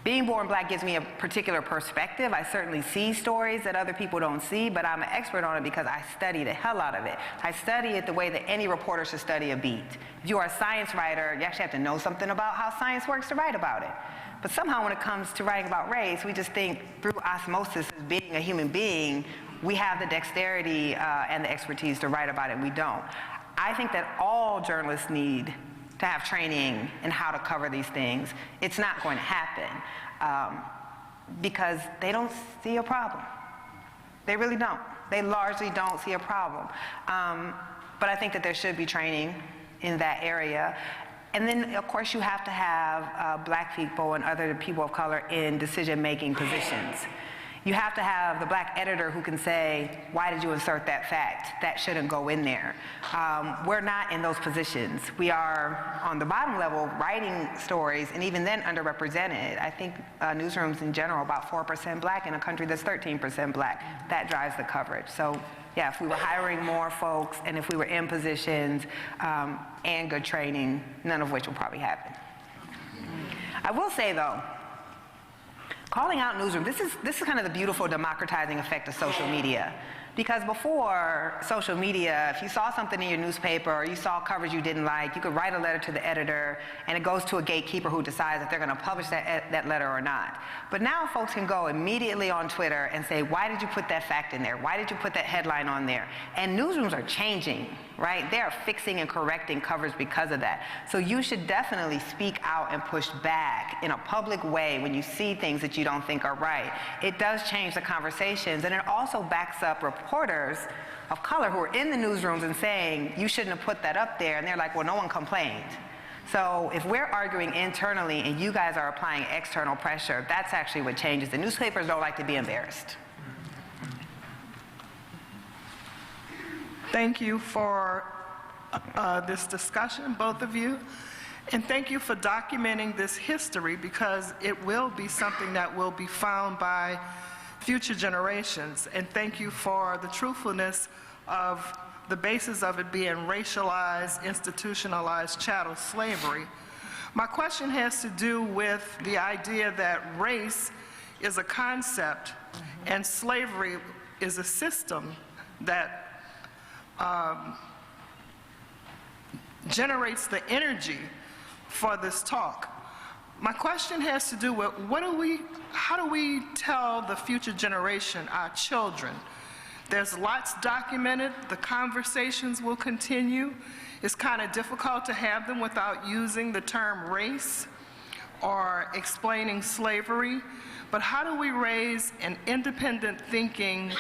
Being born black gives me a particular perspective. I certainly see stories that other people don't see, but I'm an expert on it because I study the hell out of it. I study it the way that any reporter should study a beat. If you are a science writer, you actually have to know something about how science works to write about it. But somehow when it comes to writing about race, we just think through osmosis as being a human being, we have the dexterity and the expertise to write about it, and we don't. I think that all journalists need to have training in how to cover these things. It's not going to happen because they don't see a problem. They really don't. They largely don't see a problem. But I think that there should be training in that area. And then, of course, you have to have black people and other people of color in decision-making positions. You have to have the black editor who can say, why did you insert that fact? That shouldn't go in there. We're not in those positions. We are on the bottom level writing stories, and even then underrepresented. I think newsrooms in general, about 4% black in a country that's 13% black. That drives the coverage. So yeah, if we were hiring more folks and if we were in positions and good training, none of which will probably happen. I will say though, calling out newsroom, this is kind of the beautiful democratizing effect of social media. Because before social media, if you saw something in your newspaper or you saw coverage you didn't like, you could write a letter to the editor and it goes to a gatekeeper who decides if they're going to publish that letter or not. But now folks can go immediately on Twitter and say, why did you put that fact in there? Why did you put that headline on there? And newsrooms are changing, right? They are fixing and correcting coverage because of that. So you should definitely speak out and push back in a public way when you see things that you don't think are right. It does change the conversations, and it also backs up reporters of color who are in the newsrooms and saying, you shouldn't have put that up there, and they're like, well, no one complained. So if we're arguing internally and you guys are applying external pressure, that's actually what changes. The newspapers don't like to be embarrassed. Thank you for this discussion, both of you. And thank you for documenting this history, because it will be something that will be found by future generations. And thank you for the truthfulness of the basis of it being racialized, institutionalized chattel slavery. My question has to do with the idea that race is a concept and slavery is a system that generates the energy for this talk. My question has to do with how do we tell the future generation, our children? There's lots documented, the conversations will continue. It's kind of difficult to have them without using the term race or explaining slavery. But how do we raise an independent thinking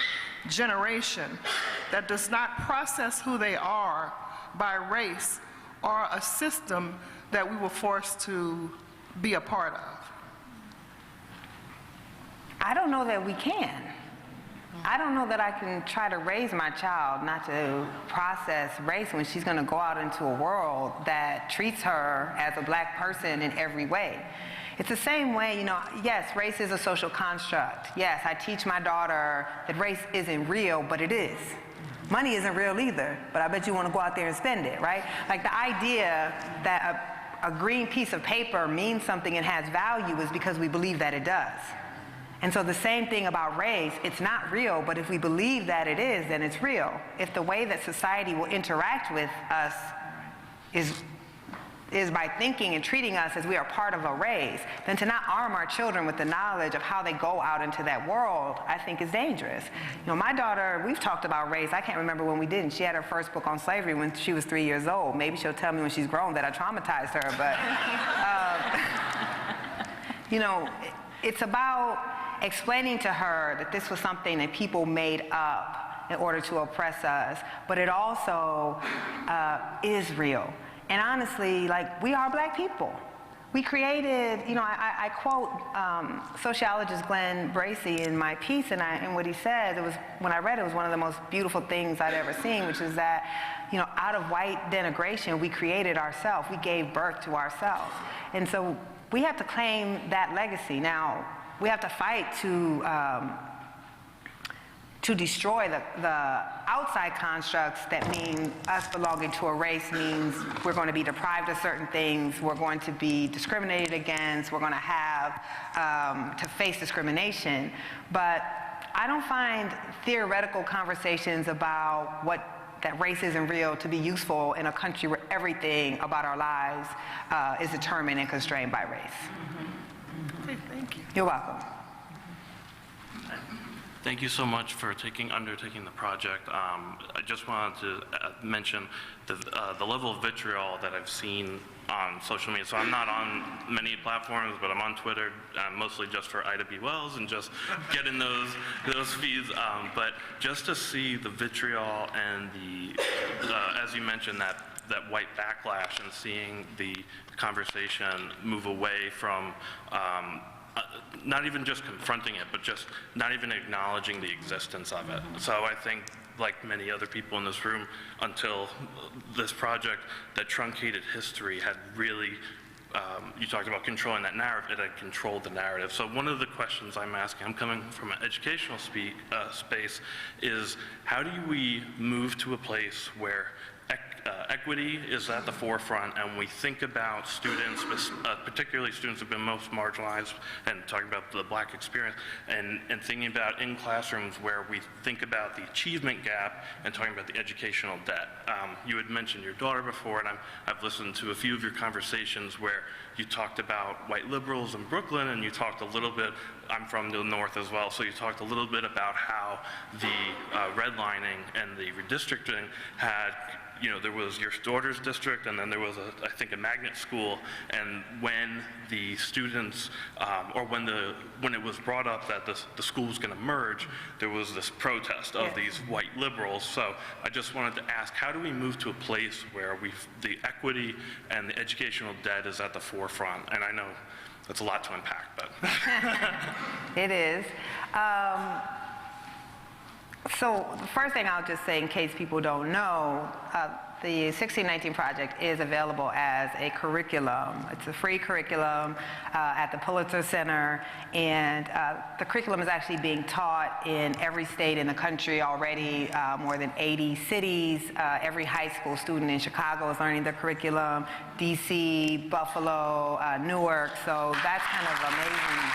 generation that does not process who they are by race or a system that we were forced to be a part of? I don't know that we can. I don't know that I can try to raise my child not to process race when she's going to go out into a world that treats her as a black person in every way. It's the same way, yes, race is a social construct. Yes, I teach my daughter that race isn't real, but it is. Money isn't real either, but I bet you want to go out there and spend it, right? Like the idea that a green piece of paper means something and has value is because we believe that it does. And so the same thing about race, it's not real, but if we believe that it is, then it's real. If the way that society will interact with us is by thinking and treating us as we are part of a race, then to not arm our children with the knowledge of how they go out into that world, I think is dangerous. My daughter, we've talked about race. I can't remember when we didn't. She had her first book on slavery when she was 3 years old. Maybe she'll tell me when she's grown that I traumatized her, but, it's about explaining to her that this was something that people made up in order to oppress us, but it also is real. And honestly, we are black people. We created, I quote sociologist Glenn Bracey in my piece, and what he said, when I read it, was one of the most beautiful things I'd ever seen, which is that, out of white denigration, we created ourselves. We gave birth to ourselves. And so we have to claim that legacy. Now, we have to fight to destroy the outside constructs that mean us belonging to a race means we're going to be deprived of certain things, we're going to be discriminated against, we're going to have to face discrimination. But I don't find theoretical conversations about that race isn't real to be useful in a country where everything about our lives is determined and constrained by race. Okay, thank you. You're welcome. Thank you so much for undertaking the project. I just wanted to mention the level of vitriol that I've seen on social media. So I'm not on many platforms, but I'm on Twitter, mostly just for Ida B. Wells and just getting those feeds. But just to see the vitriol and as you mentioned, that white backlash, and seeing the conversation move away from not even just confronting it, but just not even acknowledging the existence of it. So I think, like many other people in this room, until this project, that truncated history had really, you talked about controlling that narrative, it had controlled the narrative. So one of the questions I'm asking, I'm coming from an educational space, is how do we move to a place where equity is at the forefront, and we think about students, particularly students who've been most marginalized, and talking about the Black experience, and thinking about in classrooms where we think about the achievement gap and talking about the educational debt. You had mentioned your daughter before, and I've listened to a few of your conversations where you talked about white liberals in Brooklyn, and you talked a little bit, I'm from the north as well, so you talked a little bit about how the redlining and the redistricting had, there was your daughter's district, and then there was, I think, a magnet school, and when the students, or when it was brought up that the school was going to merge, there was this protest of these white liberals. So I just wanted to ask, how do we move to a place where the equity and the educational debt is at the forefront? And I know that's a lot to unpack, but. It is. So the first thing I'll just say, in case people don't know, the 1619 Project is available as a curriculum. It's a free curriculum at the Pulitzer Center, and the curriculum is actually being taught in every state in the country already, more than 80 cities. Every high school student in Chicago is learning the curriculum, DC, Buffalo, Newark, so that's kind of amazing.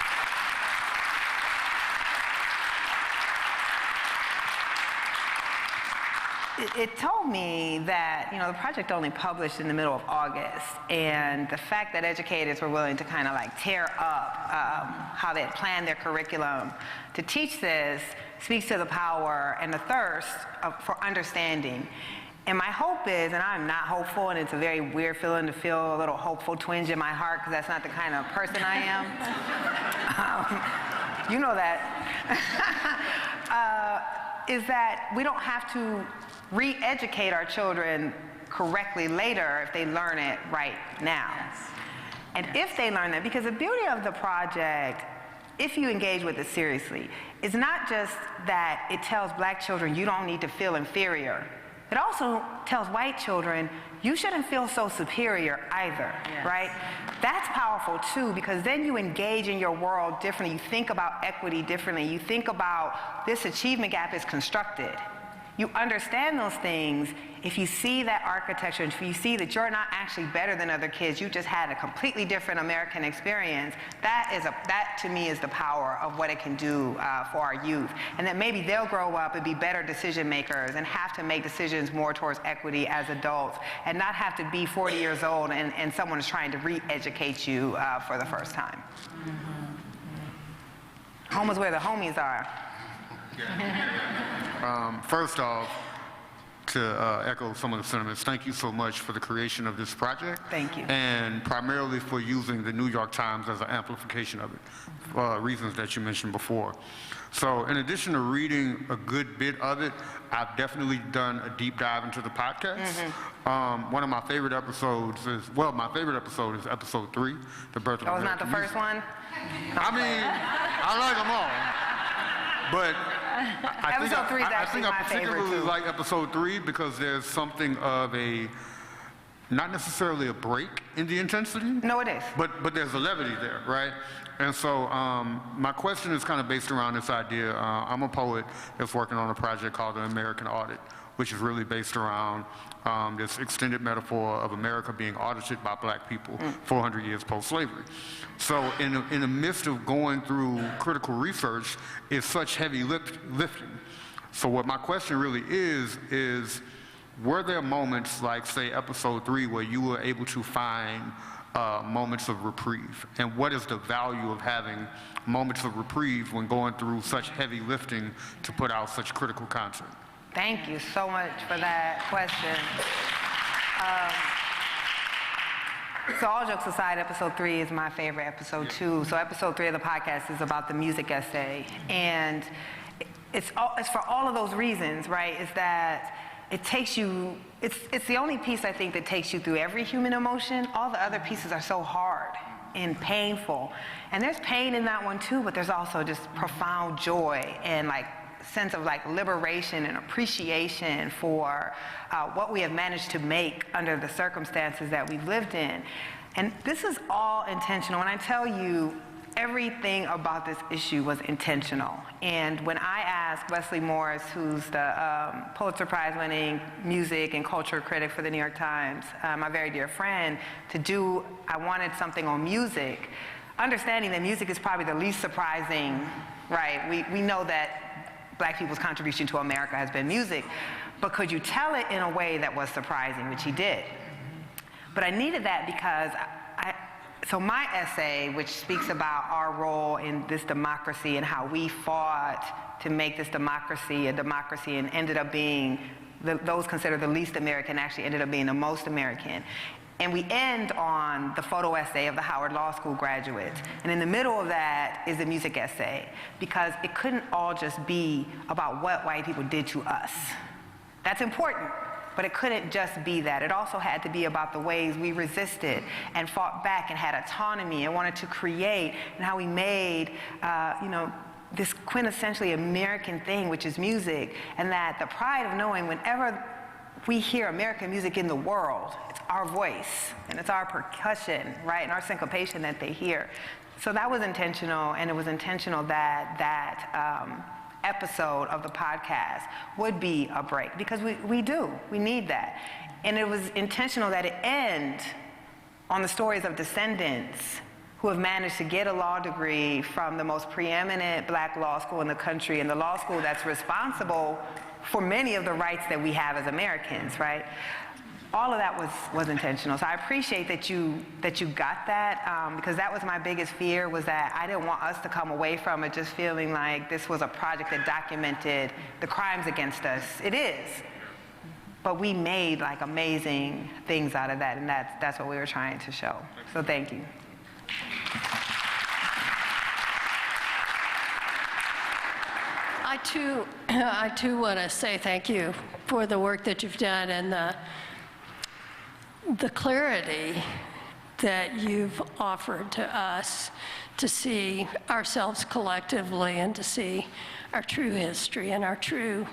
It told me that, the project only published in the middle of August, and the fact that educators were willing to kind of like tear up how they had planned their curriculum to teach this speaks to the power and the thirst for understanding. And my hope is, and I'm not hopeful, and it's a very weird feeling to feel a little hopeful twinge in my heart, because that's not the kind of person I am. You know that. Is that we don't have to re-educate our children correctly later if they learn it right now. And if they learn that, because the beauty of the project, if you engage with it seriously, is not just that it tells Black children you don't need to feel inferior. It also tells white children you shouldn't feel so superior either, right? That's powerful too, because then you engage in your world differently. You think about equity differently. You think about this achievement gap is constructed. You understand those things if you see that architecture, if you see that you're not actually better than other kids, you just had a completely different American experience. That to me is the power of what it can do for our youth. And that maybe they'll grow up and be better decision makers and have to make decisions more towards equity as adults, and not have to be 40 years old and someone is trying to re-educate you for the first time. Home is where the homies are. First off, to echo some of the sentiments, thank you so much for the creation of this project. Thank you. And primarily for using the New York Times as an amplification of it, for reasons that you mentioned before. So in addition to reading a good bit of it, I've definitely done a deep dive into the podcast. One of my favorite episodes is, my favorite episode is episode 3, The Birth of That was American not the first one? I mean, I like them all. But Episode 3 is actually my favorite, I particularly too. like episode 3 because there's something of a, not necessarily a break in the intensity. No, it is. But there's a levity there, right? And so my question is kind of based around this idea. I'm a poet that's working on a project called The American Audit, which is really based around this extended metaphor of America being audited by Black people 400 years post-slavery. So in the midst of going through critical research is such heavy lifting. So what my question really is were there moments like, say, episode 3, where you were able to find moments of reprieve? And what is the value of having moments of reprieve when going through such heavy lifting to put out such critical content? Thank you so much for that question. So all jokes aside, episode 3 is my favorite episode too. So episode 3 of the podcast is about the music essay. And it's for all of those reasons, right? Is that it takes you, it's the only piece I think that takes you through every human emotion. All the other pieces are so hard and painful. And there's pain in that one too, but there's also just profound joy and sense of liberation and appreciation for what we have managed to make under the circumstances that we've lived in. And this is all intentional. When I tell you everything about this issue was intentional. And when I ask Wesley Morris, who's the Pulitzer Prize-winning music and culture critic for the New York Times, my very dear friend, I wanted something on music, understanding that music is probably the least surprising, right? We know that Black people's contribution to America has been music, but could you tell it in a way that was surprising, which he did. But I needed that because so my essay, which speaks about our role in this democracy and how we fought to make this democracy a democracy and ended up being, those considered the least American actually ended up being the most American. And we end on the photo essay of the Howard Law School graduates. And in the middle of that is a music essay, because it couldn't all just be about what white people did to us. That's important. But it couldn't just be that. It also had to be about the ways we resisted and fought back and had autonomy and wanted to create, and how we made, this quintessentially American thing, which is music, and that the pride of knowing whenever we hear American music in the world, it's our voice and it's our percussion, right, and our syncopation that they hear. So that was intentional, and it was intentional that episode of the podcast would be a break, because we need that. And it was intentional that it end on the stories of descendants who have managed to get a law degree from the most preeminent Black law school in the country, and the law school that's responsible for many of the rights that we have as Americans, right? All of that was intentional. So I appreciate that you got that, because that was my biggest fear, was that I didn't want us to come away from it just feeling like this was a project that documented the crimes against us. It is. But we made like amazing things out of that, and that's what we were trying to show. So thank you. I too want to say thank you for the work that you've done and the clarity that you've offered to us to see ourselves collectively and to see our true history and our true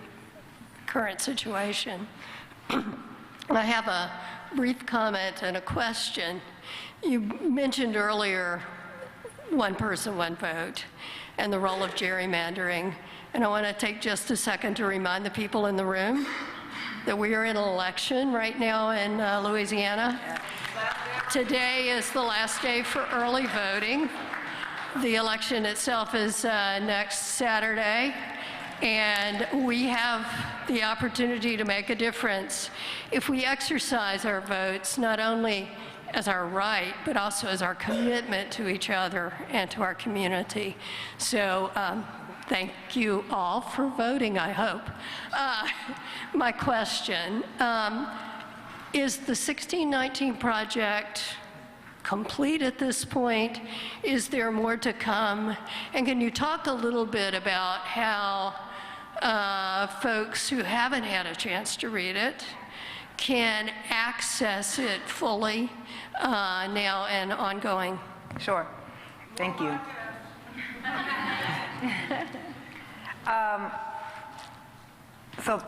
current situation. I have a brief comment and a question. You mentioned earlier one person, one vote, and the role of gerrymandering. And I want to take just a second to remind the people in the room that we are in an election right now in Louisiana. Today is the last day for early voting. The election itself is next Saturday, and we have the opportunity to make a difference if we exercise our votes, not only as our right, but also as our commitment to each other and to our community. So thank you all for voting, I hope. My question, is the 1619 project complete at this point? Is there more to come? And can you talk a little bit about how folks who haven't had a chance to read it can access it fully now and ongoing? Sure. Thank you. So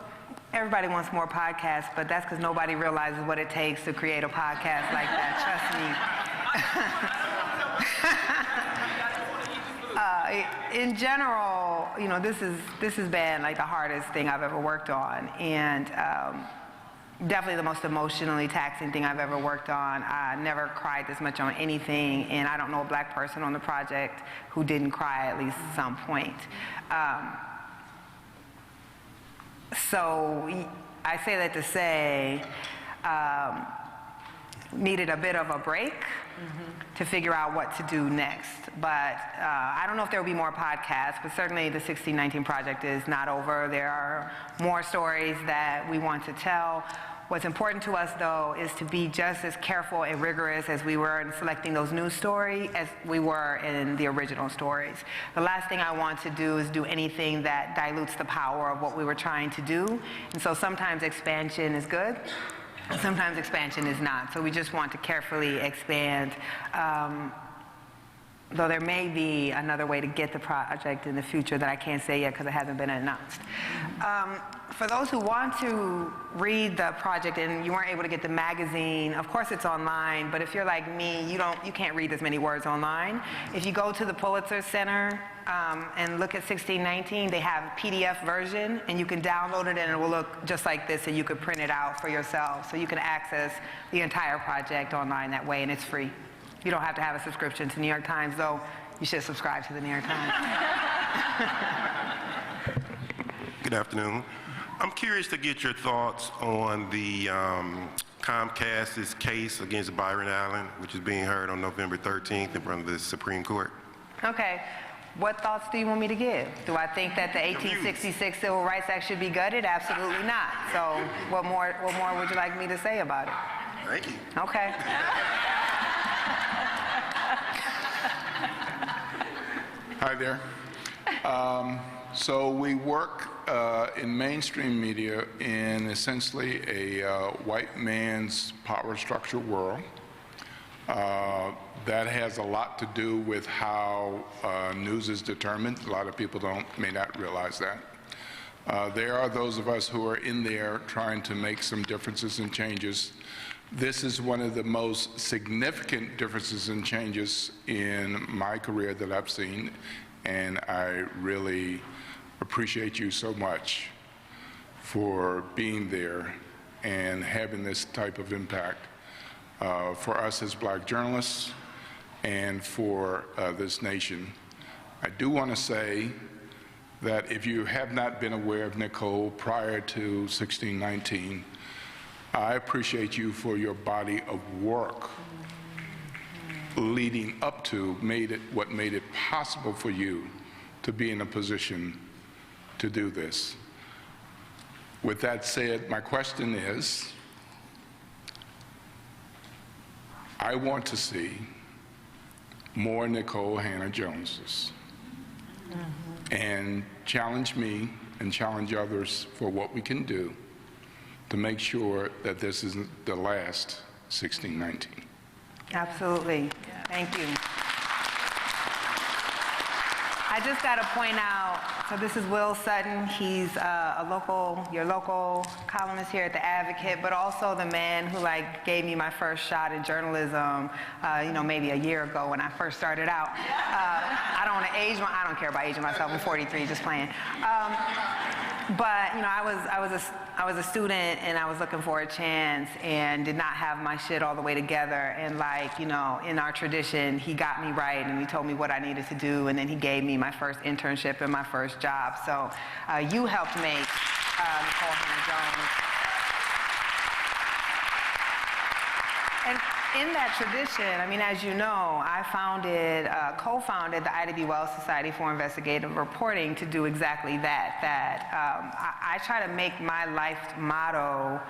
everybody wants more podcasts, but that's because nobody realizes what it takes to create a podcast like that. Trust me. In general, this has been like the hardest thing I've ever worked on, and definitely the most emotionally taxing thing I've ever worked on. I never cried this much on anything, and I don't know a Black person on the project who didn't cry at least some point. So I say that to say, needed a bit of a break to figure out what to do next. But I don't know if there will be more podcasts, but certainly the 1619 project is not over. There are more stories that we want to tell. What's important to us, though, is to be just as careful and rigorous as we were in selecting those new stories as we were in the original stories. The last thing I want to do is do anything that dilutes the power of what we were trying to do. And so sometimes expansion is good, and sometimes expansion is not. So we just want to carefully expand though there may be another way to get the project in the future that I can't say yet because it hasn't been announced. For those who want to read the project and you weren't able to get the magazine, of course it's online, but if you're like me, you can't read as many words online. If you go to the Pulitzer Center and look at 1619, they have a PDF version, and you can download it and it will look just like this, and you could print it out for yourself. So you can access the entire project online that way, and it's free. You don't have to have a subscription to New York Times, though you should subscribe to the New York Times. Good afternoon. I'm curious to get your thoughts on the Comcast's case against Byron Allen, which is being heard on November 13th in front of the Supreme Court. Okay. What thoughts do you want me to give? Do I think that the 1866 Civil Rights Act should be gutted? Absolutely not. So what more would you like me to say about it? Thank you. Okay. Hi there. So we work in mainstream media in essentially a white man's power structure world. That has a lot to do with how news is determined. A lot of people may not realize that. There are those of us who are in there trying to make some differences and changes. This is one of the most significant differences and changes in my career that I've seen, and I really appreciate you so much for being there and having this type of impact for us as black journalists and for this nation. I do want to say that if you have not been aware of Nikole prior to 1619, I appreciate you for your body of work leading up to what made it possible for you to be in a position to do this. With that said, my question is, I want to see more Nikole Hannah-Joneses and challenge me and challenge others for what we can do to make sure that this isn't the last 1619. Absolutely. Thank you. I just got to point out, so this is Will Sutton. He's your local columnist here at The Advocate, but also the man who gave me my first shot in journalism, maybe a year ago when I first started out. I don't want to age I don't care about aging myself. I'm 43, just playing. But I was a student and I was looking for a chance and did not have my shit all the way together. And in our tradition, he got me right and he told me what I needed to do, and then he gave me my first internship and my first job. So you helped make Nikole Hannah-Jones. And in that tradition, as you know, I co-founded the Ida B. Wells Society for Investigative Reporting to do exactly that. I try to make my life motto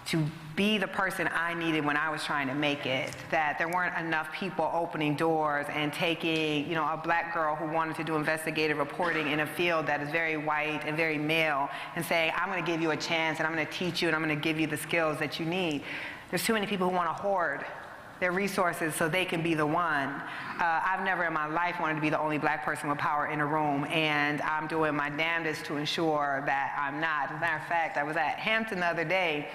to be the person I needed when I was trying to make it, that there weren't enough people opening doors and taking, a black girl who wanted to do investigative reporting in a field that is very white and very male and saying, I'm going to give you a chance and I'm going to teach you and I'm going to give you the skills that you need. There's too many people who want to hoard their resources so they can be the one. I've never in my life wanted to be the only black person with power in a room, and I'm doing my damnedest to ensure that I'm not. As a matter of fact, I was at Hampton the other day,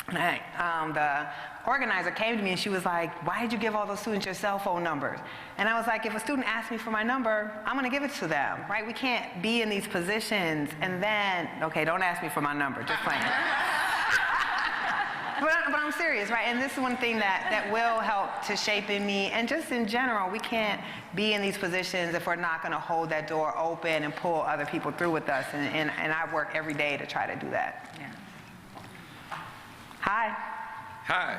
and the organizer came to me and she was like, why did you give all those students your cell phone numbers? And I was like, if a student asks me for my number, I'm going to give it to them, right? We can't be in these positions and then, okay, don't ask me for my number, just playing. But I'm serious, right? And this is one thing that will help to shape in me. And just in general, we can't be in these positions if we're not going to hold that door open and pull other people through with us. And I work every day to try to do that. Yeah. Hi. Hi.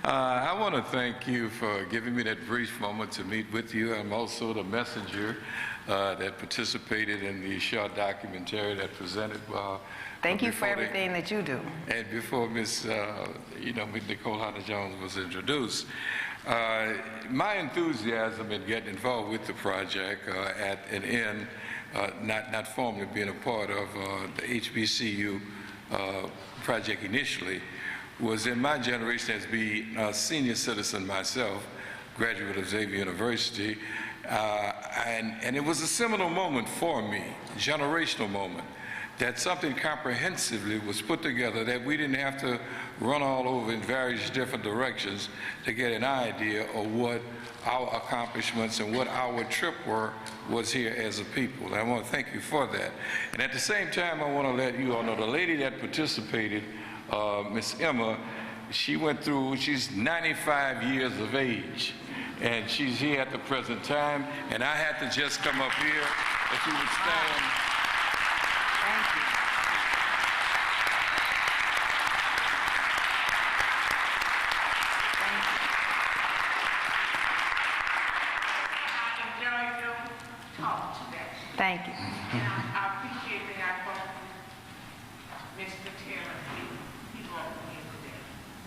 I want to thank you for giving me that brief moment to meet with you. I'm also the messenger that participated in the short documentary that presented Thank you for everything that you do. And before Miss Nikole Hannah-Jones was introduced, my enthusiasm in getting involved with the project not formally being a part of the HBCU project initially, was in my generation as being a senior citizen myself, graduate of Xavier University, And it was a seminal moment for me, generational moment, that something comprehensively was put together that we didn't have to run all over in various different directions to get an idea of what our accomplishments and what our trip was here as a people. And I want to thank you for that. And at the same time, I want to let you all know the lady that participated, Miss Emma, she went through, she's 95 years of age, and she's here at the present time, and I had to just come up here, if you would stand. Thank you. Thank you. I appreciate that I brought Mr. Taylor here. He brought me here today.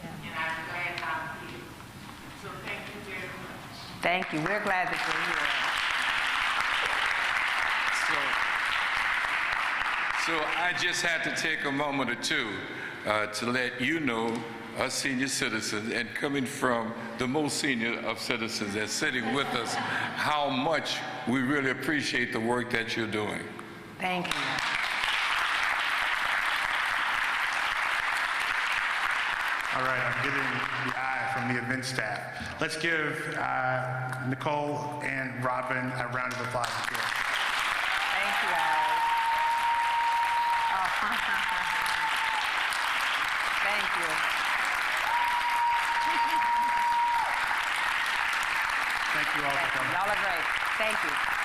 And I'm glad I'm here. So thank you very much. Thank you. We're glad that you're here. So I just had to take a moment or two to let you know, us senior citizens, and coming from the most senior of citizens that's sitting with us, how much we really appreciate the work that you're doing. Thank you. All right, I'm getting the eye from the event staff. Let's give Nikole and Robin a round of applause. Thank you, guys. Oh, thank you. Thank you all for coming. Y'all are great. Thank you.